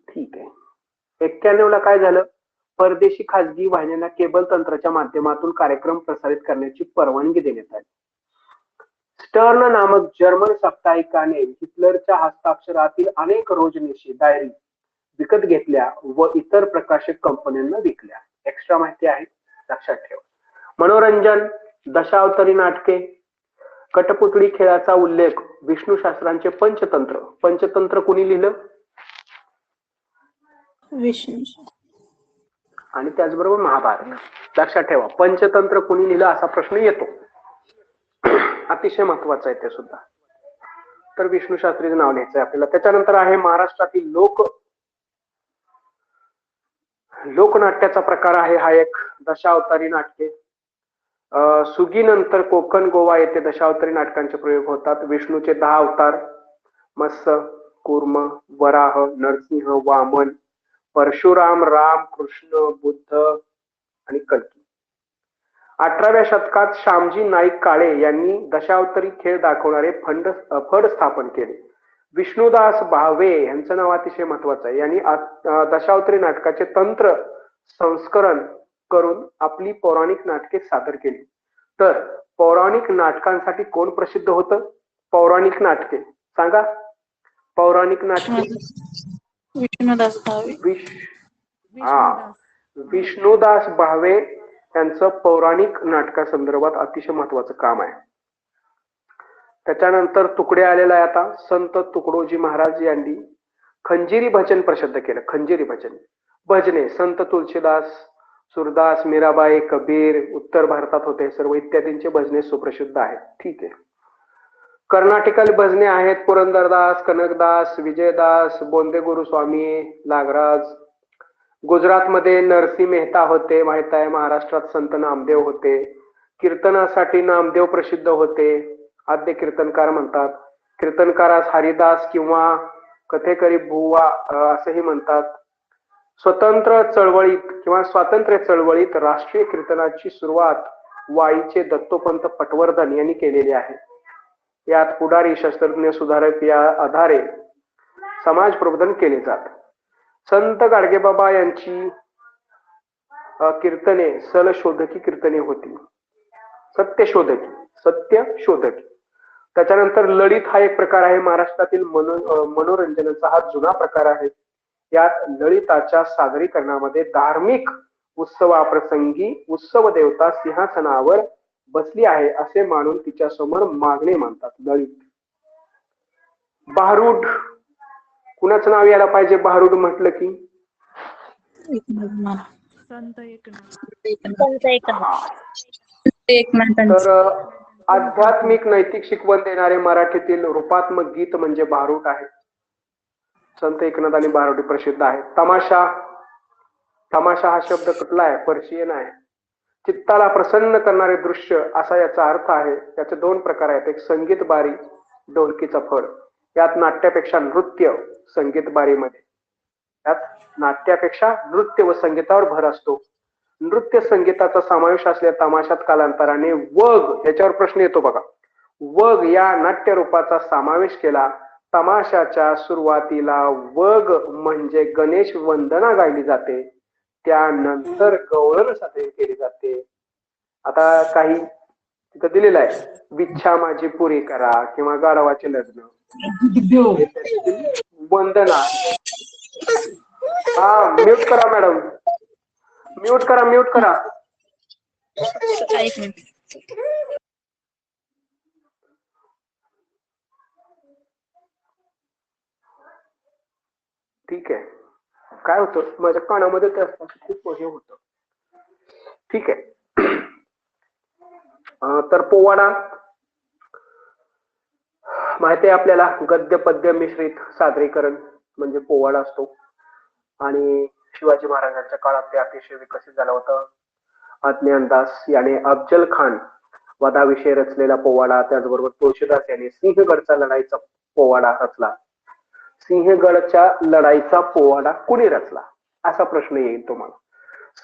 ठीक आहे. 91 ला काय झालं? परदेशी खाजगी वाहिन्यांना केबल तंत्राच्या माध्यमातून कार्यक्रम प्रसारित करण्याची परवानगी देण्यात आली. स्टर्न नामक जर्मन साप्ताहिकाने हिटलरच्या हस्ताक्षरातील अनेक रोजनिशी डायरी विकत घेतल्या व इतर प्रकाशक कंपन्यांना विकल्या. एक्स्ट्रा माहिती आहे, लक्षात ठेवा. मनोरंजन, दशावतारी नाटके, कठपुतळी खेळाचा उल्लेख, विष्णू शास्त्रांचे पंचतंत्र कुणी लिहिलं? विष्णू. आणि त्याचबरोबर महाभारत. लक्षात ठेवा, पंचतंत्र कुणी लिहिलं असा प्रश्न येतो. अतिशय महत्वाचं आहे ते सुद्धा. तर विष्णू शास्त्रीचं नाव लिहायचं आहे आपल्याला. त्याच्यानंतर आहे महाराष्ट्रातील लोकनाट्याचा प्रकार आहे हा एक, दशावतारी नाटके. सुगीनंतर कोकण गोवा येथे दशावतारी नाटकांचे प्रयोग होतात. विष्णूचे 10 अवतार, मत्स्य, कूर्म, वराह, नरसिंह, वामन, परशुराम, राम, कृष्ण, बुद्ध आणि कल्की. 18व्या शतकात श्यामजी नाईक काळे यांनी दशावतारी खेळ दाखवणारे फड स्थापन केले. विष्णुदास भावे यांचं नाव अतिशय महत्वाचं आहे. यांनी दशावतारी नाटकाचे तंत्र संस्करण करून आपली पौराणिक नाटके सादर केली. तर पौराणिक नाटकांसाठी कोण प्रसिद्ध होतं? पौराणिक नाटके सांगा. पौराणिक नाटके विष्णुदास भावे. विष्णुदास भावे यांचं पौराणिक नाटकासंदर्भात अतिशय महत्वाचं काम आहे. त्याच्यानंतर तुकडे आलेला आहे. आता संत तुकडोजी महाराज यांनी खंजिरी भजन प्रसिद्ध केलं. खंजिरी भजने संत तुलसीदास, सूरदास, मीराबाई, कबीर, उत्तर भारतात होते सर्व इत्यादींचे भजने सुप्रसिद्ध आहेत. ठीक आहे. कर्नाटिकल भजने आहेत पुरंदरदास, कनकदास, विजयदास, बोंदे गुरुस्वामी, लागराज. गुजरातमध्ये नरसिंह मेहता होते माहित आहे. महाराष्ट्रात संत नामदेव होते. कीर्तनासाठी नामदेव प्रसिद्ध होते, आद्य कीर्तनकार म्हणतात. कीर्तनकारास हरिदास किंवा कथेकरी बुवा असंही म्हणतात. स्वातंत्र्य चळवळीत राष्ट्रीय कीर्तनाची सुरुवात वाईचे दत्तोपंत पटवर्धन यांनी केलेली आहे. यात पुढारी, शास्त्रज्ञ, सुधारक या आधारे समाज प्रबोधन केले जात. संत गाडगेबाबा यांची कीर्तने सलशोधकी कीर्तने होती, सत्यशोधकी. त्याच्यानंतर ललित हा एक प्रकार आहे महाराष्ट्रातील मनोरंजनाचा. हा जुना प्रकार आहे. यात ललिताच्या सादरीकरणामध्ये धार्मिक उत्सवाप्रसंगी उत्सव देवता सिंहासनावर बसली आहे असे मानून तिच्या समोर मागणे मानतात. ललित. भारूड, कुणाचं नाव यायला पाहिजे भारूड म्हटलं की? संत एकनाथ. तर आध्यात्मिक नैतिक शिकवण देणारे मराठीतील रूपात्मक गीत म्हणजे भारूड आहे. संत एकनाथ आणि भारुडी प्रसिद्ध आहे. तमाशा, तमाशा हा शब्द कुठला आहे? पर्शियन आहे. चित्ताला प्रसन्न करणारे दृश्य असा याचा अर्थ आहे. याचे दोन प्रकार आहेत, एक संगीत बारी, ढोलकीचा फड. यात नाट्यापेक्षा नृत्य संगीत बारीमध्ये, यात नाट्यापेक्षा नृत्य व संगीतावर भर असतो. नृत्य संगीताचा समावेश असलेल्या तमाशात कालांतराने वग, याच्यावर प्रश्न येतो बघा, वग या नाट्य रूपाचा समावेश केला. तमाशाच्या सुरुवातीला वग म्हणजे गणेश वंदना गायली जाते, त्यानंतर गवळण सादर केली जाते. आता काही तिथं दिलेलं आहे, विच्छा माझी पुरी करा किंवा गाढवाचे लग्न, वंदना. हा, म्यूट करा मॅडम, म्यूट करा, म्यूट करा. एक मिनिट. ठीक आहे. काय होतं माझ्या कानामध्ये ते असतं, खूप हे होतं. ठीक आहे. तर पोवाडा माहिती आहे आपल्याला, गद्य पद्य मिश्रित सादरीकरण म्हणजे पोवाडा असतो. आणि शिवाजी महाराजांच्या काळात ते अतिशय विकसित झालं होतं. अज्ञानदास याने अफजल खान वधाविषयी रचलेला पोवाडा, त्याचबरोबर तुळशीदास याने सिंहगडचा लढाईचा पोवाडा रचला. सिंहगडच्या लढाईचा पोवाडा कुणी रचला असा प्रश्न येईल तुम्हाला.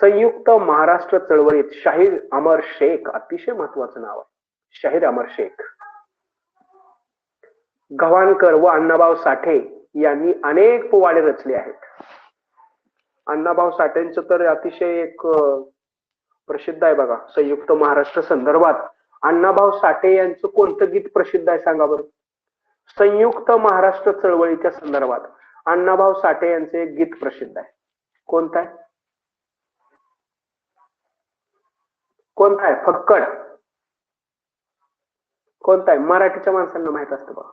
संयुक्त महाराष्ट्र चळवळीत शाहीर अमर शेख, अतिशय महत्वाचं नाव आहे, शाहीर अमर शेख. गव्हाणकर व अण्णाभाऊ साठे यांनी अनेक पोवाडे रचले आहेत. अण्णाभाऊ साठेंचं तर अतिशय एक प्रसिद्ध आहे बघा, संयुक्त महाराष्ट्र संदर्भात. अण्णाभाऊ साठे यांचं कोणतं गीत प्रसिद्ध आहे सांगा बरं? संयुक्त महाराष्ट्र चळवळीच्या संदर्भात अण्णाभाऊ साठे यांचे एक गीत प्रसिद्ध आहे. कोणतं आहे? कोणतं आहे? फक्कड. कोणतं आहे? मराठीच्या माणसांना माहित असतं बघा.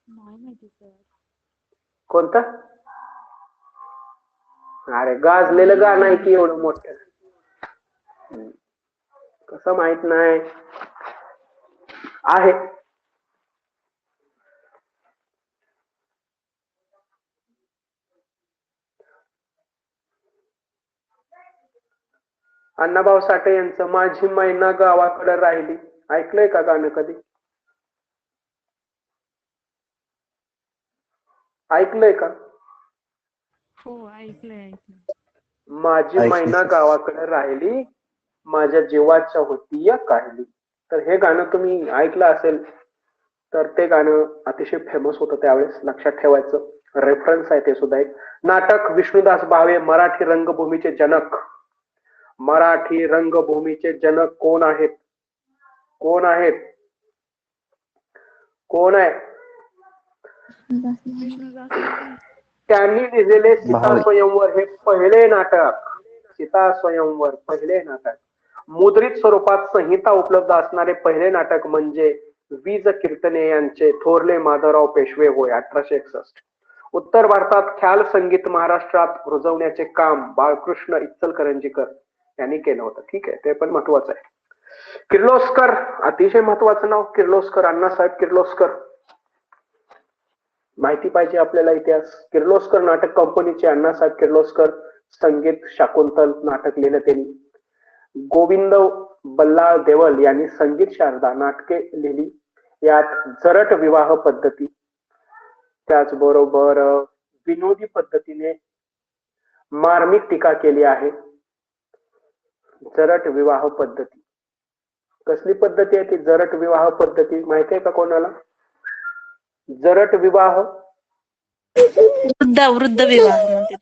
नाही माहिती सर. कोणतं? अरे गाजलेलं गाणं आहे की एवढं मोठं, कसं माहित नाही? आहे. अण्णाभाऊ साठे यांचं माझी मैना गावाकडे राहिली, ऐकलंय का गाणं कधी? ऐकलंय का? हो, ऐकलंय. माझी मैना गावाकडे राहिली, माझ्या जीवाच्या होती या काहिली. तर हे गाणं तुम्ही ऐकलं असेल तर ते गाणं अतिशय फेमस होतं त्यावेळेस, लक्षात ठेवायचं. रेफरन्स आहे ते सुद्धा एक. नाटक विष्णुदास भावे मराठी रंगभूमीचे जनक. मराठी रंगभूमीचे जनक कोण आहेत? कोण आहेत? कोण आहे? त्यांनी लिहिलेले सीता स्वयंवर हे पहिले नाटक. सीता स्वयंवर पहिले नाटक. मुद्रित स्वरूपात संहिता उपलब्ध असणारे पहिले नाटक म्हणजे वीज कीर्तने यांचे थोरले माधवराव पेशवे होय, 1861. उत्तर भारतात ख्याल संगीत महाराष्ट्रात रुजवण्याचे काम बाळकृष्ण इचलकरंजीकर यांनी केलं होतं. ठीक आहे, ते पण महत्वाचं आहे. किर्लोस्कर, अतिशय महत्वाचं नाव, किर्लोस्कर, अण्णासाहेब किर्लोस्कर. माहिती पाहिजे आपल्याला इतिहास. किर्लोस्कर नाटक कंपनीचे अण्णासाहेब किर्लोस्कर. संगीत शाकुंतल नाटक लिहिलं त्यांनी. गोविंद बल्लाळ देवल यांनी संगीत शारदा नाटके लिहिली. यात जरट विवाह पद्धती, त्याचबरोबर विनोदी पद्धतीने मार्मिक टीका केली आहे. जरट विवाह पद्धती कसली पद्धती आहे ती? जरट विवाह पद्धती माहिती आहे का कोणाला? जरट विवाह, वृद्ध विवाह म्हणते.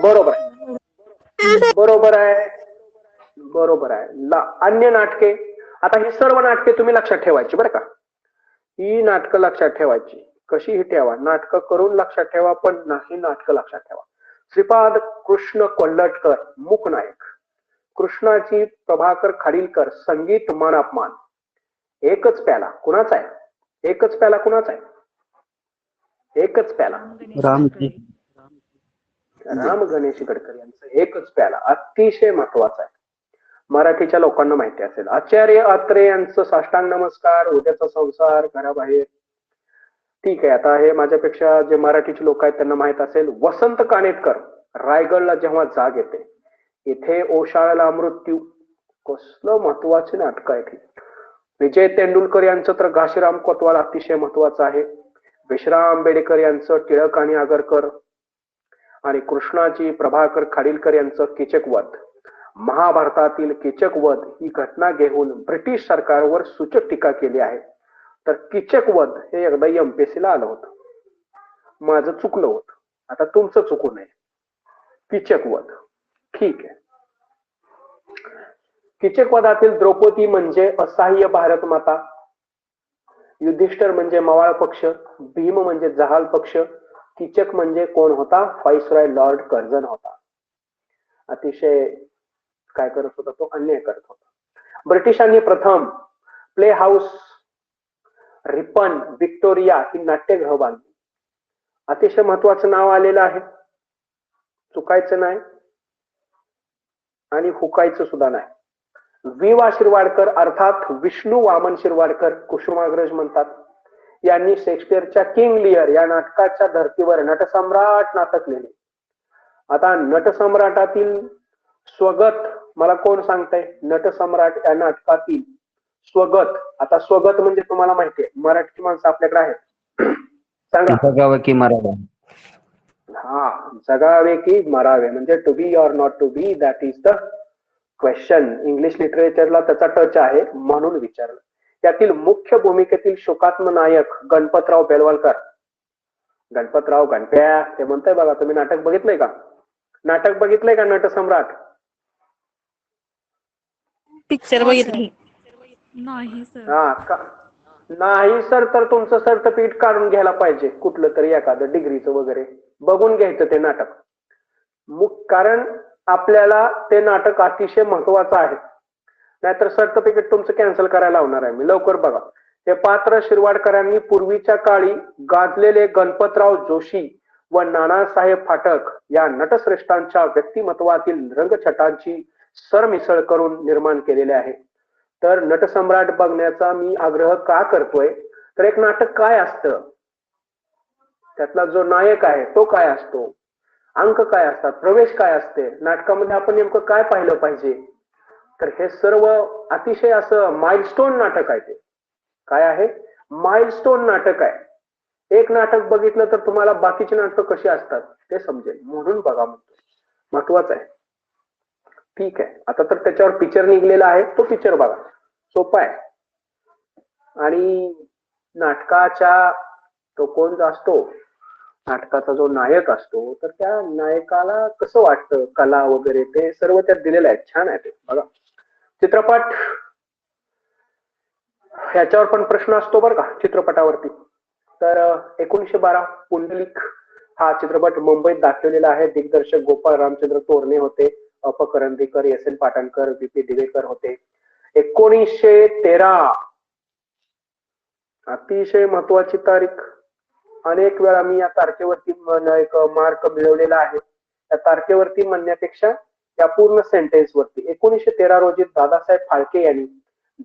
बरोबर आहे, बरोबर आहे, बरोबर आहे. अन्य नाटके, आता ही सर्व नाटके तुम्ही लक्षात ठेवायची बरं का, ही नाटकं लक्षात ठेवायची. कशीही ठेवा, नाटकं करून लक्षात ठेवा, पण नाही नाटकं लक्षात ठेवा. श्रीपाद कृष्ण कोल्हटकर मूकनायक, कृष्णाची प्रभाकर खाडीलकर संगीत मान अपमान. एकच प्याला कुणाचा आहे? एकच प्याला कुणाचा आहे? एकच प्याला राम गणेश राम गडकरी. राम गणेश गडकरी यांचं एकच प्याला अतिशय महत्वाचा आहे. मराठीच्या लोकांना माहिती असेल. आचार्य अत्रे यांचं साष्टांग नमस्कार, उद्याचा संसार, घराबाहेर. ठीक आहे, आता हे माझ्यापेक्षा जे मराठीचे लोक आहेत त्यांना माहित असेल. वसंत कानेटकर, रायगडला जेव्हा जाग येते, इथे ओशाळला मृत्यू, कसलं महत्वाचे नाटक आहे ते. विजय तेंडुलकर यांचं तर घाशीराम कोतवाल अतिशय महत्वाचं आहे. विश्राम बेडेकर यांचं टिळक आणि आगरकर, आणि कृष्णाची प्रभाकर खाडीलकर यांचं कीचकवध. महाभारतातील कीचकवध ही घटना घेऊन ब्रिटिश सरकारवर सूचक टीका केली आहे. तर कीचकवध हे एकदा एमपीएससी ला आलं होतं, माझं चुकलं होतं, आता तुमचं चुकू नये. कीचकवध ठीक आहे. कीचकवधातील द्रौपदी म्हणजे असहाय्य भारत माता, युधिष्ठिर म्हणजे मवाळ पक्ष, भीम म्हणजे जहाल पक्ष, कीचक म्हणजे कोण होता? व्हाईसरॉय लॉर्ड कर्झन होता. अतिशय काय करत होता तो? अन्याय करत होता. ब्रिटिशांनी प्रथम प्ले हाऊस रिपन व्हिक्टोरिया ही नाट्यगृह बांधली. अतिशय महत्वाचं नाव आलेलं आहे, चुकायचं नाही आणि हुकायचं सुद्धा नाही. वि वा शिरवाडकर अर्थात विष्णू वामन शिरवाडकर, कुसुमाग्रज म्हणतात, यांनी शेक्सपियरच्या किंग लिअर या नाटकाच्या धर्तीवर नटसम्राट नाटक लिहिले. आता नटसम्राटातील स्वगत मला कोण सांगताय? नटसम्राट या नाटकातील स्वगत. आता स्वगत म्हणजे तुम्हाला माहितीये, मराठी माणसं आपल्याकडे आहेत, सांगा. जगावं की मरावं. हा, जगावे की मरावे म्हणजे to be or not to be, that is the question. English लिटरेचरला त्याचा टच आहे म्हणून विचारलं. त्यातील मुख्य भूमिकेतील शोकात्म नायक गणपतराव बेलवालकर. गणपतराव गणप्या ते म्हणताय बघा. तुम्ही नाटक बघितलंय का? नाटक बघितलंय का नटसम्राट? पिक्चर बघितली. नाही सर. हा का? नाही सर, तर तुमचं सर्टिफिकेट काढून घ्यायला पाहिजे, कुठलं तरी एखादं डिग्रीचं वगैरे बघून घ्यायचं ते नाटक. कारण आपल्याला ते नाटक अतिशय महत्वाचं आहे, नाहीतर सर्टिफिकेट तुमचं कॅन्सल करायला लावणार आहे मी. लवकर बघा. हे पात्र शिरवाडकरांनी पूर्वीच्या काळी गाजलेले गणपतराव जोशी व नानासाहेब फाटक या नटश्रेष्ठांच्या व्यक्तिमत्वातील रंगछटांची सरमिसळ करून निर्माण केलेले आहे. तर नटसम्राट बघण्याचा मी आग्रह का करतोय? तर एक नाटक काय असतं, त्यातला जो नायक आहे तो काय असतो, अंक काय असतात, प्रवेश काय असते, नाटकामध्ये आपण नेमकं काय पाहिलं पाहिजे, तर हे सर्व अतिशय असं माइलस्टोन नाटक आहे. ते काय आहे? माइलस्टोन नाटक आहे. एक नाटक बघितलं तर तुम्हाला बाकीची नाटकं कशी असतात ते समजेल, म्हणून बघा म्हणतो. महत्वाचं आहे. ठीक आहे, आता तर त्याच्यावर पिक्चर निघलेला आहे, तो पिक्चर बघा, सोपा आहे. आणि नाटकाच्या तो कोण असतो, नाटकाचा जो नायक असतो, तर त्या नायकाला कसं वाटतं, कला वगैरे ते सर्व त्यात दिलेलं आहे. छान आहे ते बघा. चित्रपट ह्याच्यावर पण प्रश्न असतो बरं का चित्रपटावरती. तर 1912 पुंडलिक हा चित्रपट मुंबईत दाखवलेला आहे. दिग्दर्शक गोपाळ रामचंद्र तोरणे होते, अप Karandikar, S N Patankar, V P. Divekar होते. 1913 अतिशय महत्वाची तारीख. अनेक वेळा मी या तारखेवरती एक मार्क मिळवलेला आहे. त्या तारखेवरती म्हणण्यापेक्षा या पूर्ण सेंटेन्स वरती. 1913 रोजी दादासाहेब फाळके यांनी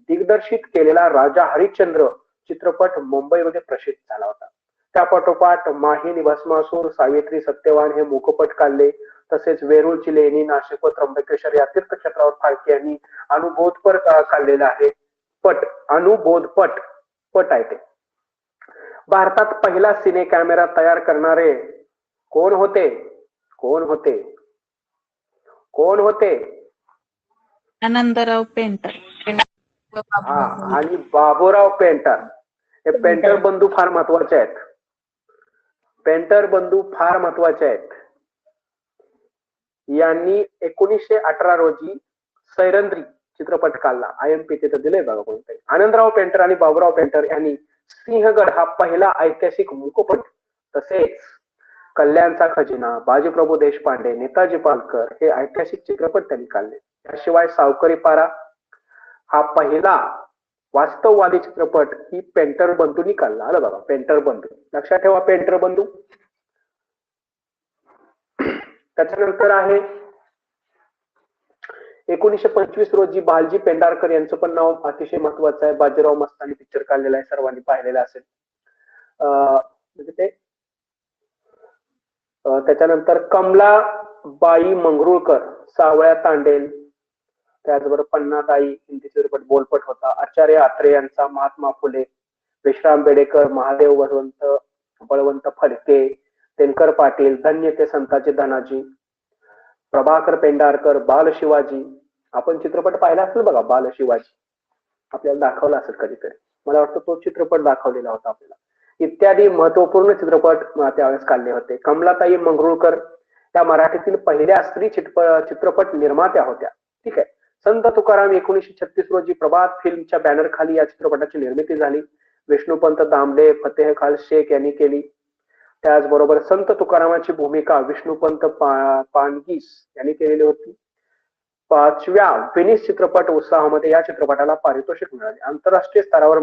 दिग्दर्शित केलेला राजा हरिश्चंद्र चित्रपट मुंबईमध्ये प्रसिद्ध झाला होता. त्या पाठोपाठ माहिनी, भस्मासूर, सावित्री, सत्यवान हे मूकपट काढले. तसेच वेरूळची लेणी, नाशिक व त्र्यंबकेश्वर या तीर्थक्षेत्रावर फाळके यांनी अनुभोधपर काढलेला आहे. पट, अनुभोधपट पट आहे ते. भारतात पहिला सिने कॅमेरा तयार करणारे कोण होते? कोण होते? कोण होते? आनंदराव पेंटर. हा, आणि बाबूराव पेंटर. हे पेंटर बंधू फार महत्वाचे आहेत. पेंटर बंधू फार महत्वाचे आहेत. यांनी 1918 रोजी सैरंद्री चित्रपट काढला. IMP तिथे दिले बघा कोणतरी. आनंदराव पेंटर आणि बाबूराव पेंटर यांनी सिंहगड हा पहिला ऐतिहासिक मूकपट, तसेच कल्याणचा खजिना, बाजीप्रभू देशपांडे, नेताजी पालकर हे ऐतिहासिक चित्रपट त्यांनी काढले. त्याशिवाय सावकरी पारा हा पहिला वास्तववादी चित्रपट ही पेंटर बंधूंनी काढला. आलं बघा, पेंटर बंधू, लक्षात ठेवा पेंटर बंधू. त्याच्यानंतर आहे 1925 रोजी बालजी पेंढारकर यांचं पण नाव अतिशय महत्वाचं आहे. बाजीराव मस्तानी पिक्चर काढलेला आहे, सर्वांनी पाहिलेला असेल. म्हणजे ते त्याच्यानंतर कमलाबाई मंगरुळकर, सावळ्या तांडेल, त्याचबरोबर पन्नाताई हिंदी चित्रपट बोलपट होता. आचार्य आत्रे यांचा महात्मा फुले, विश्राम बेडेकर, महादेव बळवंत फडके, दिनकर पाटील, धन्य ते संताजी धनाजी, प्रभाकर पेंढारकर, बाल शिवाजी. आपण चित्रपट पाहिला असेल बघा, बाल शिवाजी आपल्याला दाखवला असेल कधीतरी, मला वाटतं तो चित्रपट दाखवलेला होता आपल्याला. इत्यादी महत्वपूर्ण चित्रपट त्यावेळेस काढले होते. कमलाताई मंगरुळकर त्या मराठीतील पहिल्या स्त्री चित्रपट निर्मात्या होत्या. ठीक आहे. संत तुकाराम 1936 रोजी प्रभात फिल्मच्या बॅनर खाली या चित्रपटाची निर्मिती झाली. विष्णुपंत दामले, फतेह खान शेख यांनी केली. त्याचबरोबर संत तुकारामांची भूमिका विष्णुपंत पानगीस यांनी केलेली होती. 5व्या व्हेनिस चित्रपट उत्सवामध्ये या चित्रपटाला पारितोषिक मिळाले. आंतरराष्ट्रीय स्तरावर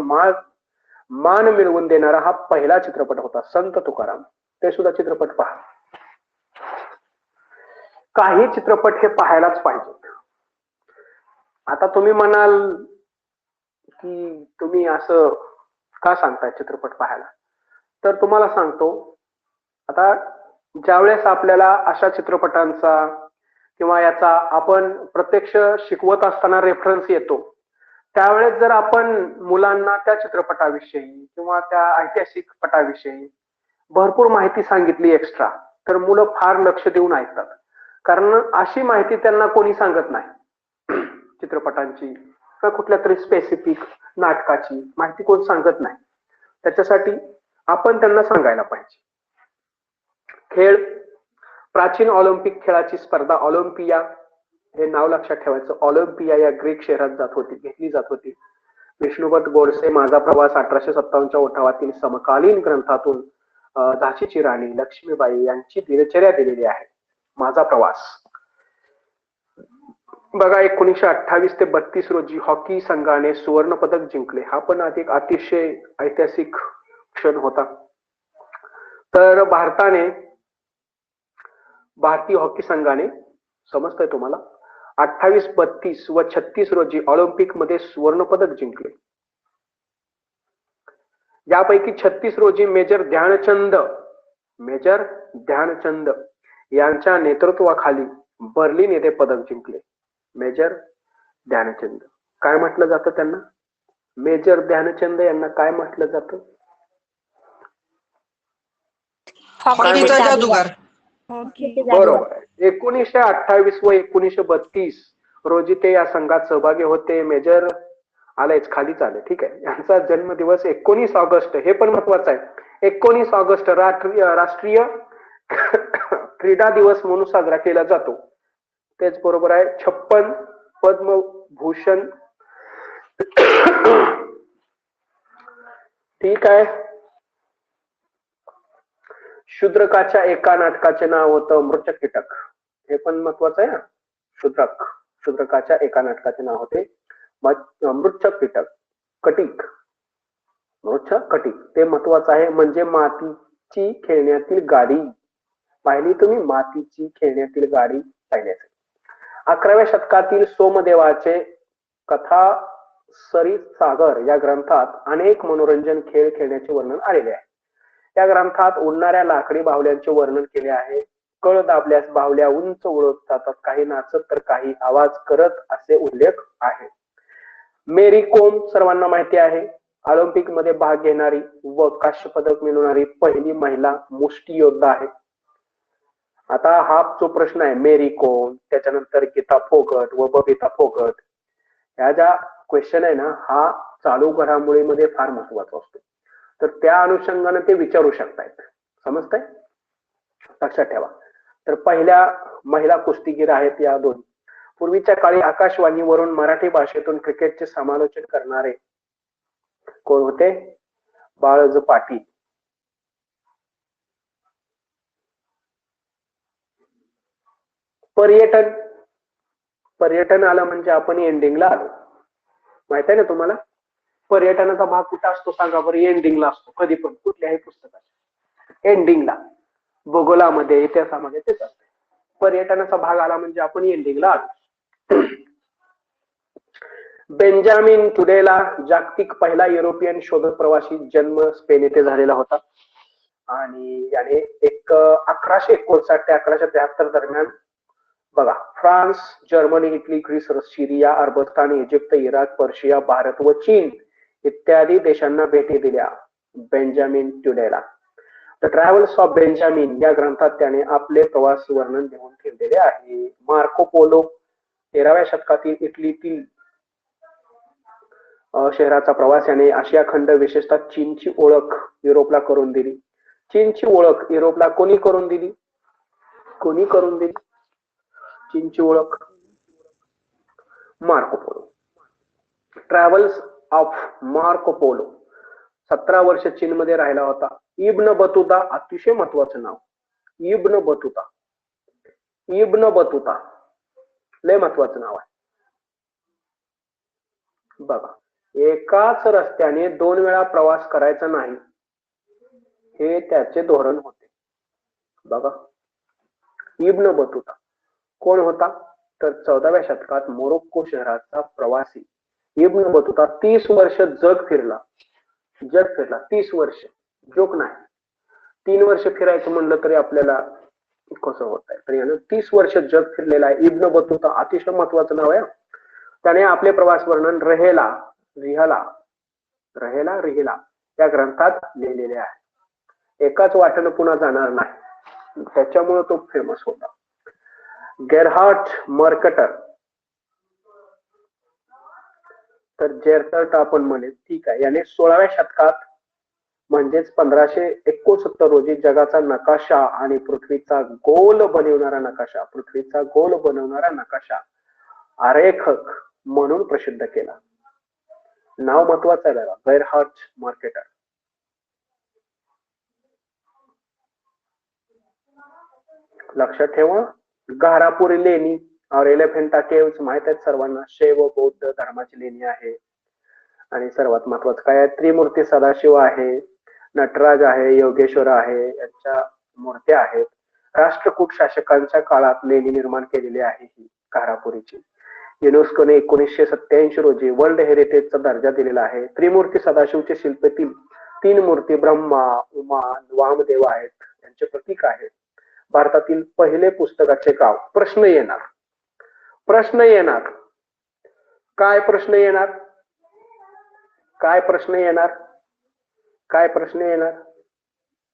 मान मिळवून देणारा हा पहिला चित्रपट होता संत तुकाराम. ते सुद्धा चित्रपट पहा. काही चित्रपट हे पाहायलाच पाहिजेत. आता तुम्ही म्हणाल की तुम्ही असं का सांगताय चित्रपट पाहायला, तर तुम्हाला सांगतो, आता ज्यावेळेस आपल्याला अशा चित्रपटांचा किंवा याचा आपण प्रत्यक्ष शिकवत असताना रेफरन्स येतो, त्यावेळेस जर आपण मुलांना त्या चित्रपटाविषयी किंवा त्या ऐतिहासिक पटाविषयी भरपूर माहिती सांगितली एक्स्ट्रा, तर मुलं फार लक्ष देऊन ऐकतात. कारण अशी माहिती त्यांना कोणी सांगत नाही. चित्रपटांची किंवा कुठल्या तरी स्पेसिफिक नाटकाची माहिती कोण सांगत नाही. त्याच्यासाठी आपण त्यांना सांगायला पाहिजे. खेळ, प्राचीन ऑलिम्पिक खेळाची स्पर्धा ऑलिम्पिया, हे नाव लक्षात ठेवायचं. ऑलिम्पिया या ग्रीक शहरात घेतली जात होती. विष्णुपंत गोडसे माझा प्रवास 1857च्या उठावातील समकालीन ग्रंथातून झाशीची राणी लक्ष्मीबाई यांची दिनचर्या दिलेली आहे. माझा प्रवास बघा, 1928 ते 32 रोजी हॉकी संघाने सुवर्ण पदक जिंकले. हा पण एक अतिशय ऐतिहासिक क्षण होता. तर भारतीय हॉकी संघाने, समजतंय तुम्हाला, 28, 32 व 36 रोजी ऑलिम्पिक मध्ये सुवर्ण पदक जिंकले. यापैकी 36 रोजी मेजर ध्यानचंद यांच्या नेतृत्वाखाली बर्लिन येथे पदक जिंकले. मेजर ध्यानचंद, काय म्हटलं जातं त्यांना? मेजर ध्यानचंद यांना काय म्हटलं जातं? हॉकीचा जादूगार. हॉकी. बरोबर. 1928 व 1932 रोजी ते या संघात सहभागी होते. मेजर आलायच, खालीच आले. ठीक आहे. यांचा जन्मदिवस 19 ऑगस्ट, हे पण महत्वाचं आहे. 19 ऑगस्ट राष्ट्रीय क्रीडा दिवस म्हणून साजरा केला जातो. तेच बरोबर आहे. 56 पद्मभूषण. ठीक आहे. शूद्रकाच्या एका नाटकाचे नाव होतं मृच्छक कीटक, हे पण महत्वाचं आहे. शूद्रकाच्या एका नाटकाचे नाव होते मृच्छक कीटक. कटीक, ते महत्वाचं आहे. म्हणजे मातीची खेळण्यातील गाडी पाहिली तुम्ही? मातीची खेळण्यातील गाडी पाहिल्याचं. 11व्या शतकातील सोमदेवाचे कथा सरित सागर या ग्रंथात अनेक मनोरंजन खेळ खेळण्याचे वर्णन आलेले आहे. या ग्रंथात उडणाऱ्या लाकडी बाहुल्यांचे वर्णन केले आहे. कळ दाबल्यास बाहुल्या उंच उडत जातात, काही नाचत तर काही आवाज करत असे उल्लेख आहे. मेरी कोम सर्वांना माहिती आहे, ऑलिम्पिक मध्ये भाग घेणारी व कांस्य पदक मिळवणारी पहिली महिला मुष्टियोद्धा आहे. आता हा जो प्रश्न आहे, मेरी कोम, त्याच्यानंतर गीता फोगट व बबिता फोगट, ह्या ज्या क्वेश्चन आहे ना, हा चालू घडामोडीमध्ये फार महत्वाचा असतो. तर त्या अनुषंगाने ते विचारू शकतायत. समजतंय? लक्षात ठेवा. तर पहिल्या महिला कुस्तीगीर आहेत या दोन. पूर्वीच्या काळी आकाशवाणीवरून मराठी भाषेतून क्रिकेटचे समालोचन करणारे कोण होते? बाळज पाटील. पर्यटन, पर्यटन आलं म्हणजे आपण एंडिंगला आलो. माहित आहे ना तुम्हाला? पर्यटनाचा भाग कुठं असतो सांगा बरं? एंडिंगला असतो. कधी पण कुठल्याही पुस्तकात एंडिंगला. भूगोलामध्ये, इतिहासामध्ये तेच असते. पर्यटनाचा भाग आला म्हणजे आपण एंडिंगला आलो. बेंजामिन टुडेला जागतिक पहिला युरोपियन शोधक प्रवासी, जन्म स्पेन येथे झालेला होता आणि याने 1159 ते 1173 दरम्यान बघा France, Germany, Italy, Greece, Syria, अरबस्तान, इजिप्त, इराक, पर्शिया, भारत व चीन इत्यादी देशांना भेटी दिल्या Benjamin Tudela. The travels of Benjamin या ग्रंथात त्याने आपले प्रवास वर्णन लिहून ठेवलेले आहे. मार्को पोलो 13व्या शतकातील इटलीतील शहराचा प्रवास याने आशिया खंड विशेषतः चीनची ओळख युरोपला करून दिली. चीनची ओळख युरोपला कोणी करून दिली? कोणी करून दिली चीनची ओळख? Marco Polo. Travels of Marco Polo 17 वर्ष चीन मध्ये राहिला होता. इब्न बतुता, अतिशय महत्वाचं नाव, इब्न बतुता. इब्न बतुता लय महत्वाचं नाव आहे बघा. एकाच रस्त्याने 2 वेळा प्रवास करायचा नाही हे त्याचे धोरण होते बघा. इब्न बतुता कोण होता? तर 14व्या शतकात मोरोक्को शहराचा प्रवासी इब्न बतुता 30 वर्ष जग फिरला. 30 वर्ष, जोक नाही. 3 वर्ष फिरायचं म्हणलं तरी आपल्याला कसं होत आहे, तर यानं 30 वर्ष जग फिरलेला आहे इब्न बतुता. अतिशय महत्वाचं नाव आहे. त्याने आपले प्रवास वर्णन रहेला या ग्रंथात लिहिलेले आहे. एकाच वाटेनं पुन्हा जाणार नाही, त्याच्यामुळे तो फेमस होता. गेरहार्ड मर्कटर, तर जेरटर्ट आपण म्हणेल, ठीक आहे. याने 16व्या शतकात म्हणजेच 1569 रोजी जगाचा नकाशा आणि पृथ्वीचा गोल बनवणारा नकाशा आरेखक म्हणून प्रसिद्ध केला. नाव महत्वाचं आहे बघा, गेरहार्ड मर्कटर. लक्षात ठेवा. घारापुरी लेणी और एलिफेंटा केव्स माहित आहेत सर्वांना, शैव बौद्ध धर्माची लेणी आहे. आणि सर्वात महत्वाचं काय आहे? त्रिमूर्ती सदाशिव आहे, नटराज आहे, योगेश्वर आहे, यांच्या मूर्त्या आहेत. राष्ट्रकूट शासकांच्या काळात लेणी निर्माण केलेली आहे ही घारापुरीची. युनेस्कोने 1987 रोजी वर्ल्ड हेरिटेजचा दर्जा दिलेला आहे. त्रिमूर्ती सदाशिवचे शिल्पेतील 3 मूर्ती ब्रह्मा, उमा, वामदेव आहेत, त्यांचे प्रतीक आहेत. भारतातील पहिले पुस्तकाचे गाव. प्रश्न येणार काय प्रश्न येणार?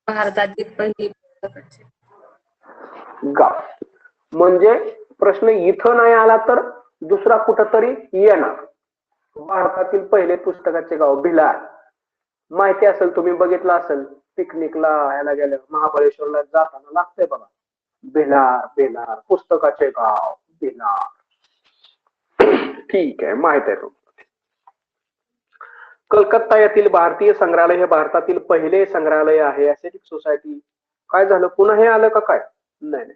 भारतातील पहिली पुस्तकाचे गाव. म्हणजे प्रश्न इथं नाही आला तर दुसरा कुठंतरी येणार. भारतातील पहिले पुस्तकाचे गाव भिलार. माहिती असेल, तुम्ही बघितलं असेल, पिकनिकला ह्याला गेलं, महाबळेश्वरला जाताना लागतंय बघा, भिलार पुस्तकाचे गाव भिलार. ठीक आहे, माहित आहे. कलकत्ता येथील भारतीय संग्रहालय हे भारतातील पहिले संग्रहालय आहे. Aesthetic society. काय झालं, पुन्हा हे आलं का काय? नाही.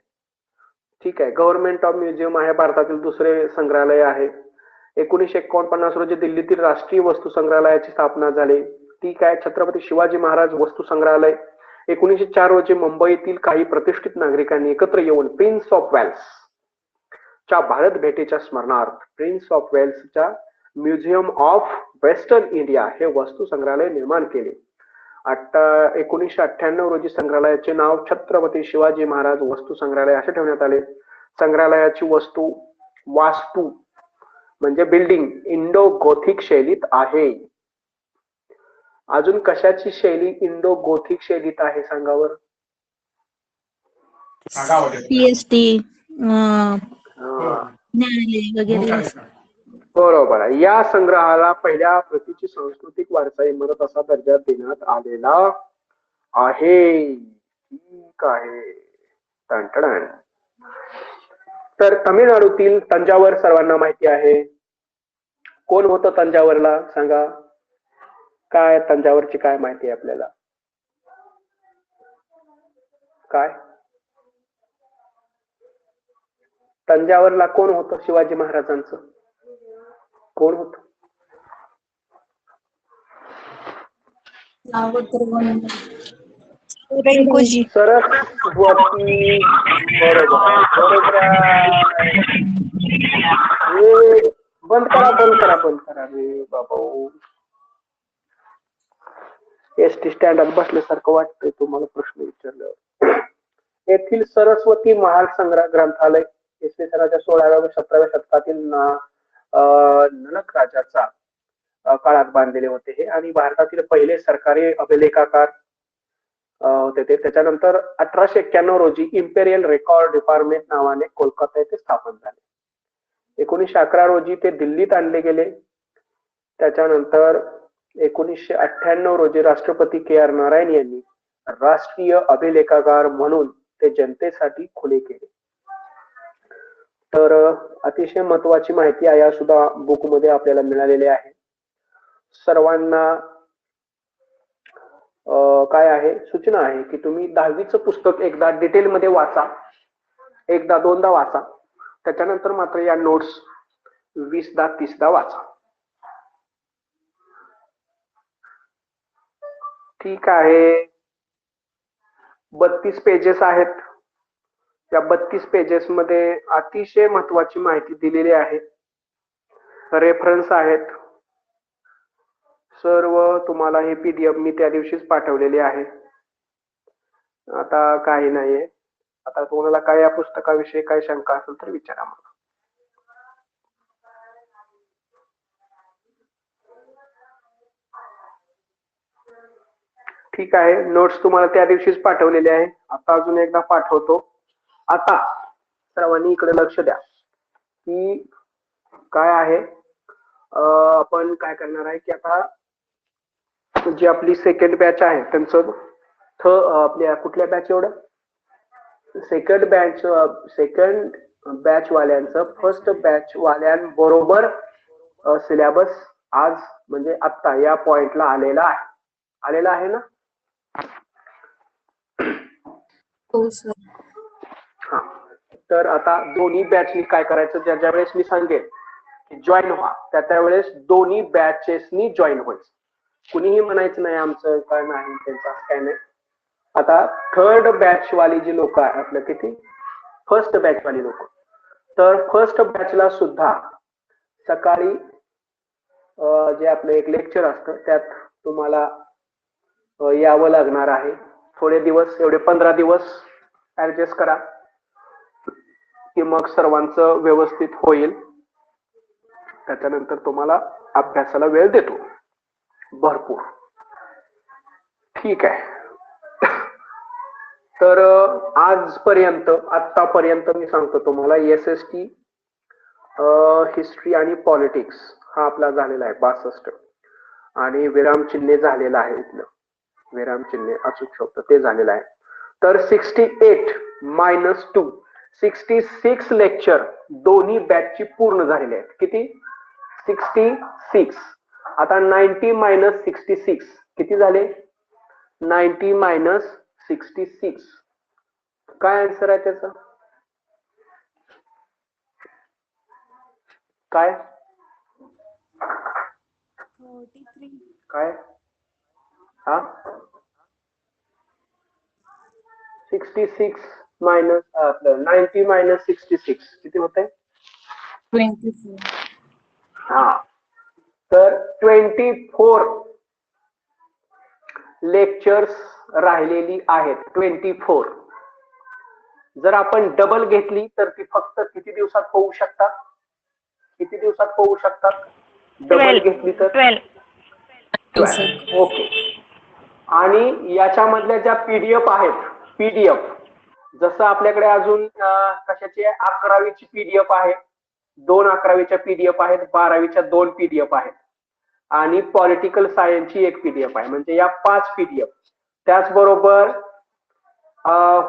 ठीक आहे. गव्हर्नमेंट ऑफ म्युझियम आहे, भारतातील दुसरे संग्रहालय आहे. 1949 रोजी दिल्लीतील राष्ट्रीय वस्तू संग्रहालयाची स्थापना झाली. ठीक आहे. छत्रपती शिवाजी महाराज वस्तू संग्रहालय 1904 रोजी मुंबईतील काही प्रतिष्ठित नागरिकांनी एकत्र येऊन प्रिन्स ऑफ वेल्स च्या भारत भेटीच्या स्मरणार्थ प्रिन्स ऑफ वेल्सच्या म्युझियम ऑफ वेस्टर्न इंडिया हे वस्तू संग्रहालय निर्माण केले. 1998 रोजी संग्रहालयाचे नाव छत्रपती शिवाजी महाराज वस्तू संग्रहालय असे ठेवण्यात आले. संग्रहालयाची वास्तू म्हणजे बिल्डिंग इंडो गोथिक शैलीत आहे. अजून कशाची शैली इंडो गोथिक शैलीत आहे सांगावर? पीएसटी न्यायालय वगैरे. बरोबर आहे. या संग्रहाला पहिल्या प्रतीची सांस्कृतिक वारसा इमारत असा दर्जा देण्यात आलेला आहे. ठीक आहे. टणटण. तर तामिळनाडूतील तंजावर सर्वांना माहिती आहे. कोण होतं तंजावरला सांगा? काय तंजावरची काय माहिती आहे आपल्याला? काय तंजावरला कोण होतं शिवाजी महाराजांचं? कोण होतं? औरंगजेब. सरस्वती. बरोबर आहे, बरोबर आहे. ए, बंद करा बंद करा बंद करा रे बाबा. एसटी स्टँडात बसल्यासारखं वाटतंय तुम्हाला प्रश्न विचारल्यावर. येथील सरस्वती महाल संग्रह ग्रंथालय इसवी सनाच्या 16व्या व 17व्या शतकातील नलक राजाचा काळात बांधलेले होते हे, आणि भारतातील पहिले सरकारी अभिलेखाकार होते ते. त्याच्यानंतर 1891 रोजी इम्पेरियल रेकॉर्ड डिपार्टमेंट नावाने कोलकाता येथे स्थापन झाले. 1911 रोजी ते दिल्लीत आणले गेले. त्याच्यानंतर 1998 रोजी राष्ट्रपती KR नारायण यांनी राष्ट्रीय अभिलेखागार म्हणून ते जनतेसाठी खुले केले. तर अतिशय महत्वाची माहिती आहे, या सुद्धा बुक मध्ये आपल्याला मिळालेली आहे. सर्वांना काय आहे, सूचना आहे की तुम्ही 10वीचं पुस्तक एकदा डिटेल मध्ये वाचा, एकदा दोनदा वाचा, त्याच्यानंतर मात्र या नोट्स 20दा 30दा वाचा. ठीक आहे. 32 पेजेस आहेत. या 32 पेजेस मध्ये अतिशय महत्वाची माहिती दिलेली आहे. रेफरन्स आहेत सर्व. तुम्हाला हे PDF मी त्या दिवशीच पाठवलेले आहे. आता काही नाहीये. आता तुम्हाला काय या पुस्तकाविषयी काय शंका असेल तर विचारा मला. ठीक आहे. नोट्स तुम्हाला त्या दिवशीच पाठवलेले आहे. आता अजून एकदा पाठवतो. आता सर्वांनी इकडे लक्ष द्या की काय आहे. आपण काय करणार आहे की आता जी आपली सेकंड बॅच आहे त्यांचं आपल्या कुठल्या बॅच एवढं सेकंड बॅच वाल्यांचं फर्स्ट बॅच वाल्यांबरोबर सिलेबस आज म्हणजे आता या पॉइंटला आलेला आहे ना. हो सर. हा, तर आता दोन्ही बॅचनी काय करायचं, ज्या वेळेस मी सांगेन की जॉईन व्हा त्या वेळेस दोन्ही बॅचेसनी जॉईन व्हायचं. कुणीही म्हणायचं नाही आमचं काय नाही त्यांचं काय नाही. आता थर्ड बॅच वाली जी लोक आहेत आपलं किती फर्स्ट बॅच वाली लोक, तर फर्स्ट बॅचला सुद्धा सकाळी जे आपलं एक लेक्चर असतं त्यात तुम्हाला यावं लागणार आहे. थोडे दिवस एवढे 15 दिवस ऍडजस्ट करा की मग सर्वांचं व्यवस्थित होईल. त्याच्यानंतर तुम्हाला अभ्यासाला वेळ देतो भरपूर. ठीक आहे. तर आजपर्यंत आतापर्यंत मी सांगतो तुम्हाला SST हिस्ट्री आणि पॉलिटिक्स हा आपला झालेला आहे 62 आणि विरामचिन्हे झालेला आहे. इथलं विरामचिन्हे अचूक शब्द ते झालेलं आहे. तर 68 - 2 66 लेक्चर दोन्ही बॅचची पूर्ण झालेले आहेत. किती 66. आता 90 - 66 किती झाले 90 - 66. काय आन्सर आहे त्याचा? काय 43. काय हा 66 मायनस 90 - 66 किती होते 24. हा. तर 24 लेक्चर्स राहिलेली आहेत. 24 जर आपण डबल घेतली तर ती फक्त किती दिवसात होऊ शकतात? किती दिवसात होऊ शकतात डबल घेतली तर 12. ओके. आणि याच्यामधल्या ज्या PDF आहेत PDF जसं आपल्याकडे अजून कशाची 11वीची PDF आहे, 2 11वीच्या PDF आहेत, 12वीच्या 2 PDF आहेत आणि पॉलिटिकल सायन्सची एक PDF आहे. म्हणजे या 5 PDF. त्याचबरोबर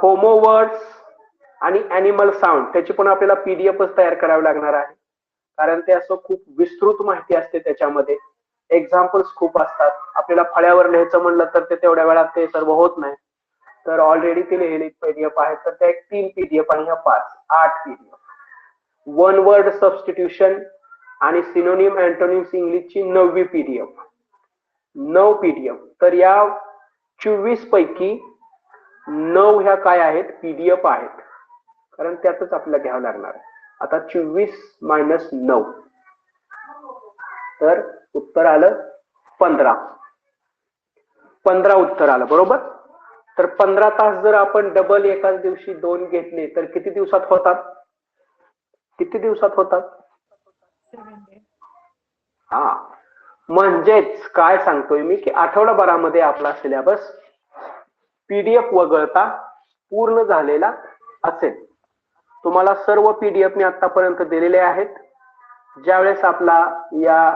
होमो वर्ड्स आणि ॲनिमल साऊंड त्याची पण आपल्याला PDFच तयार करावी लागणार आहे, कारण ते असं खूप विस्तृत माहिती असते त्याच्यामध्ये. एक्झाम्पल्स खूप असतात. आपल्याला फळ्यावर लिहायचं म्हणलं तर ते तेवढ्या वेळात ते सर्व होत नाही. तर ऑलरेडी ते लिहिलेले पीडीएफ आहेत, तर त्या एक 3 पीडीएफ आणि ह्या 5 8 पीडीएफ. वन वर्ड सबस्टिट्यूशन आणि सिनोनिम अँटोनिम्स इंग्लिशची 9वी पीडीएफ. 9 पीडीएफ. तर या 24 पैकी 9 ह्या काय आहेत, पीडीएफ आहेत, कारण त्यातच आपल्याला घ्यावं लागणार आहे. आता 24 - 9 तर उत्तर आलं 15. 15 उत्तर आलं बरोबर. तर 15 तास जर आपण डबल एकाच दिवशी 2 घेतले तर किती दिवसात होतात? किती दिवसात होतात? 7 days. हा, म्हणजेच काय सांगतोय मी की आठवडाभरामध्ये आपला सिलेबस पीडीएफ वगळता पूर्ण झालेला असेल. तुम्हाला सर्व पीडीएफ मी आतापर्यंत दिलेले आहेत. ज्यावेळेस आपला या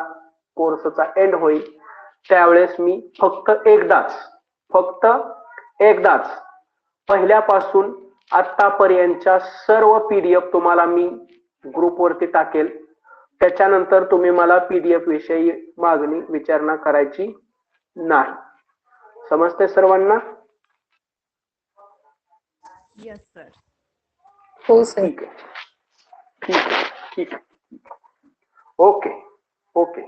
कोर्सचा एंड होईल त्यावेळेस मी फक्त एकदाच पहिल्यापासून आतापर्यंतच्या सर्व पीडीएफ तुम्हाला मी ग्रुपवरती टाकेल. त्याच्यानंतर तुम्ही मला पीडीएफ विषयी मागणी विचारणा करायची नाही. समजते सर्वांना? Yes, sir. हो सर. ठीक आहे, ठीक आहे, ठीक आहे. Okay okay.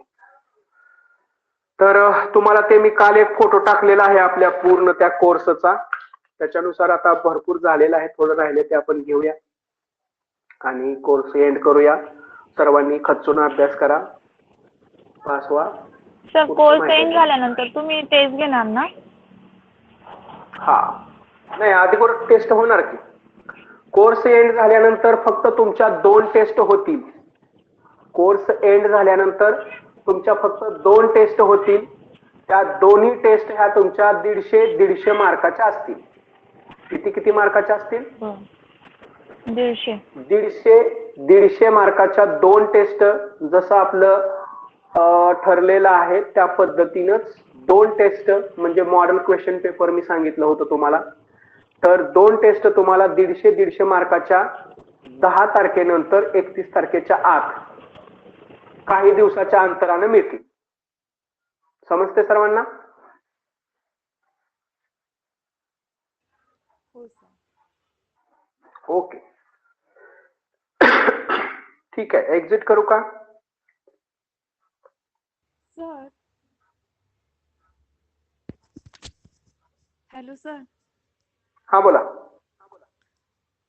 तर तुम्हाला ते मी काल एक फोटो टाकलेला आहे आपल्या पूर्ण त्या कोर्सचा. त्याच्यानुसार आता भरपूर झालेला आहे, थोडं राहिले ते आपण घेऊया आणि कोर्स एंड करूया. सर्वांनी खचून अभ्यास करा, पास व्हा. सर पुढचं कोर्स माहिती एंड आहे. झाल्यानंतर तुम्ही टेस्ट घेणार ना? हा, नाही आधी टेस्ट होणार की. कोर्स एंड झाल्यानंतर फक्त तुमच्या 2 टेस्ट होतील. कोर्स एंड झाल्यानंतर तुमच्या फक्त 2 टेस्ट होतील. त्या दोन्ही टेस्ट ह्या तुमच्या 150 मार्काच्या असतील. किती मार्काच्या असतील? 150. 150 मार्काच्या 2 टेस्ट. जसं आपलं ठरलेलं आहे त्या पद्धतीनंच 2 टेस्ट म्हणजे मॉडेल क्वेश्चन पेपर मी सांगितलं होतं तुम्हाला. तर 2 टेस्ट तुम्हाला 150 मार्काच्या 10 तारखेनंतर 31 तारखेच्या आत काही दिवसाच्या अंतराने मिळतील. समजते सर्वांना? हो सर. ओके. ठीक आहे, एक्झिट करू का? सर. Hello sir. हा बोला.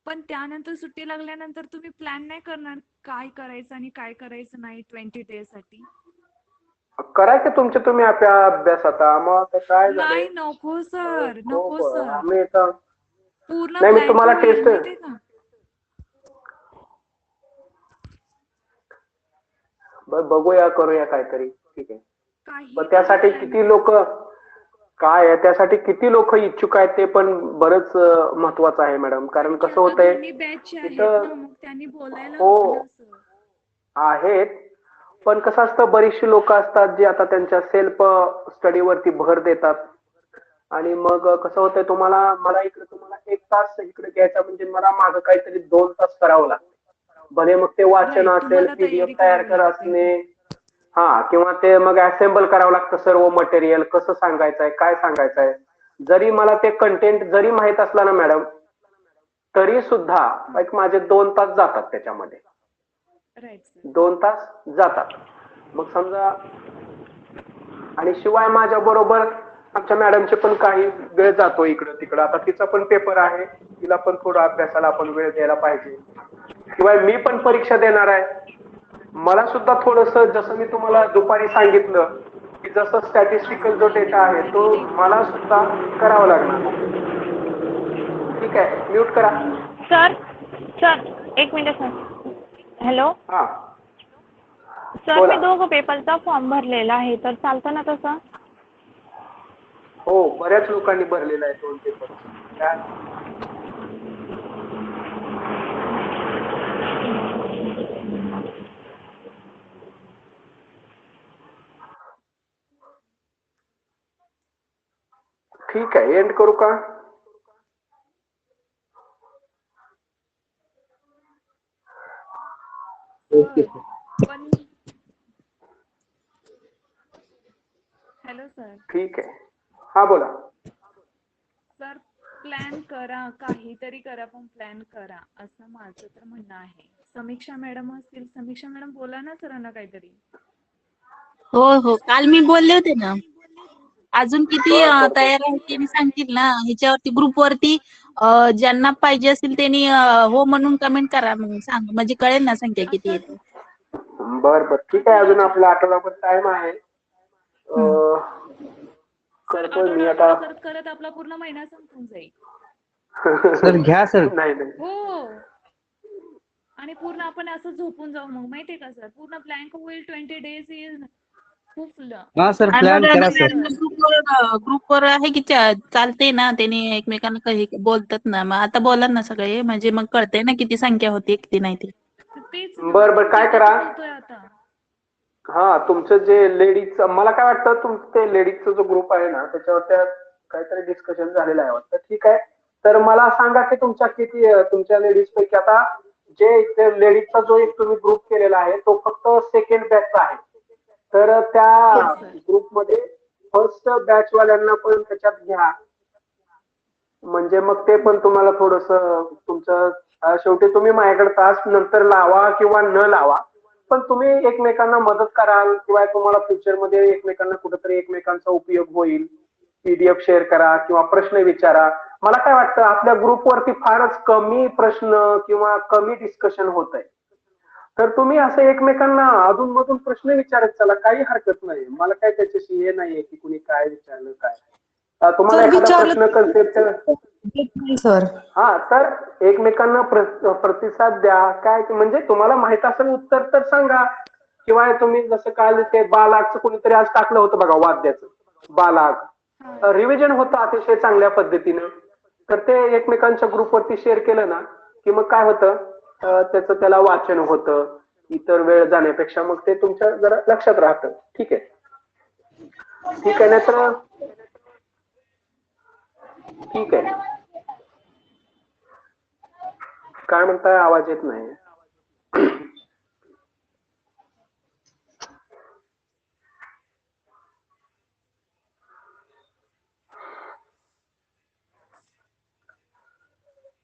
पण त्यानंतर सुट्टी लागल्यानंतर तुम्ही प्लॅन नाही करणार काय करायचं आणि काय करायचं नाही 20 days साठी? करायचं तुमचे तुम्ही अभ्यास. आता मग आता काय नाही, झालंय, नको सर, नको सर. आम्ही आता पूर्ण नाही, मी ब्लँक तुम्हाला होईल टेस्ट माहितीये का? बघूया, करूया काहीतरी. ठीक आहे. काही पण त्यासाठी करा किती लोक काय आहे, त्यासाठी किती लोक इच्छुक आहेत ते पण बरंच महत्वाचं आहे मॅडम. कारण कसं होतंय दोन्ही बॅच आहेत इथं, ना, मग त्यांनी बोलायला हो हवं ना सर. आहेत, पण कसं असतं बरीचशी लोक असतात जे आता त्यांच्या सेल्फ स्टडीवरती भर देतात. आणि मग कसं होतंय मला इकडे तुम्हाला 1 तास इकडे घ्यायचा म्हणजे मला मागं काहीतरी 2 तास करावं लागतं. भले मग ते वाचन Right, असेल, तुम्हाला पीडीएफ तयारी तयार करावी करा लागते. असणे, हा, किंवा ते मग असेंबल करावं लागतं सर्व मटेरियल, कसं सांगायचंय, काय सांगायचंय. जरी मला ते कंटेंट जरी माहित असला ना मॅडम, तरी सुद्धा एक माझे 2 तास जातात त्याच्यामध्ये. Right sir. 2 तास जातात. मग समजा, आणि शिवाय माझ्या बरोबर आमच्या मॅडमचे पण काही वेळ जातो इकडं तिकडं. आता तिचा पण पेपर आहे, तिला पण थोडं अभ्यासाला आपण वेळ द्यायला पाहिजे. शिवाय मी पण परीक्षा देणार आहे. मला सुद्धा थोडस, जसं मी तुम्हाला दुपारी सांगितलं की जसं स्टॅटिस्टिकल जो डेटा आहे तो मला सुद्धा करावा लागणार. ठीक आहे, म्यूट करा. Sir 1 minute sir. हॅलो हा सर, बोला. मी 2 पेपरचा फॉर्म भरलेला आहे, तर चालतं ना तसं? हो, बऱ्याच लोकांनी भरलेला आहे 2 पेपर. ठीक आहे, एंड करू का? Okay sir. पण हॅलो सर. ठीक आहे. हा बोला. सर प्लॅन करा, काहीतरी करा, पण प्लॅन करा, असं माझं तर म्हणणं आहे. समीक्षा मॅडम असतील, समीक्षा मॅडम बोला ना सरांना काहीतरी. हो हो, काल मी बोलले होते ना. अजून किती बर बर बर. तयार आहेत त्यांनी सांगतील ना. ह्याच्यावरती ग्रुपवरती ज्यांना पाहिजे असेल त्यांनी हो म्हणून कमेंट करा, मग सांग म्हणजे कळेल ना संख्या किती असं येते. बर बर, ठीक आहे. अजून आपला आठवडाभर टाइम आहे. हम्म. सर करतोय मी आठवडा आता. आठवडा करत करत आपला पूर्ण महिना संपून जाईल. सर घ्या सर. नाही नाही. हो. आणि पूर्ण आपण असं झोपून जाऊ मग, माहितीये का सर, पूर्ण ब्लँक होईल. 20 days येईल खूप हा सर, प्लॅन करा सर. ग्रुपवर आहे की चालते ना, त्यांनी एकमेकांना काही बोलतात ना. मग आता बोला ना सगळे, म्हणजे मग कळते ना किती संख्या होती किती नाही ती. तेच ना, बर बर, आपण काय कितीची करा. बोलतोय आता. हा, तुमचं जे लेडीज, मला काय वाटतं तुमचं ते लेडीजचा जो ग्रुप आहे ना, त्याच्यावर त्या काहीतरी डिस्कशन झालेलं आहे वाटतं. ठीक आहे. तर मला सांगा की तुमच्या किती, तुमच्या लेडीज पैकी आता जे लेडीजचा जो एक तुम्ही ग्रुप केलेला आहे तो फक्त सेकंड बॅचचा आहे. तर त्या येस सर. ग्रुपमध्ये फर्स्ट बॅच वाल्यांना पण त्याच्यात घ्या. म्हणजे मग ते पण तुम्हाला थोडस तुमचं, शेवटी तुम्ही माझ्याकडे तास नंतर लावा किंवा न लावा, पण तुम्ही एकमेकांना मदत कराल किंवा तुम्हाला फ्युचरमध्ये एकमेकांना कुठेतरी एकमेकांचा उपयोग होईल. पीडीएफ शेअर करा किंवा प्रश्न विचारा. मला काय वाटतं आपल्या ग्रुपवरती फारच कमी प्रश्न किंवा कमी डिस्कशन होत आहे. तर तुम्ही असं एकमेकांना अधूनमधून प्रश्न विचारत चला, काही हरकत नाही. मला काय त्याच्याशी हे नाहीये की कुणी काय विचारलं काय. तुम्हाला सर एखादा विचारलं प्रश्न कन्सेप्ट, देत नाही सर. हा, तर एकमेकांना प्रतिसाद द्या. काय म्हणजे तुम्हाला माहित असेल उत्तर तर सांगा. किंवा तुम्ही जसं काल ते बालागचं कोणीतरी आज टाकलं होतं बघा, वाद्याचं बालाग. हा. रिव्हिजन होतं अतिशय चांगल्या पद्धतीनं. तर ते एकमेकांच्या ग्रुपवरती शेअर केलं ना की मग काय होतं, त्याचं त्याला वाचन होतं. इतर वेळ जाण्यापेक्षा मग ते तुमच्या जरा लक्षात राहतं. ठीक आहे. ठीक आहे. नाही तर ठीक आहे. काय म्हणताय, आवाज येत नाही.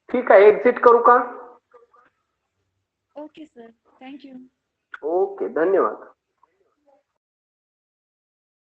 ठीक आहे. एक्झिट करू का? Okay sir, thank you. ओके, धन्यवाद.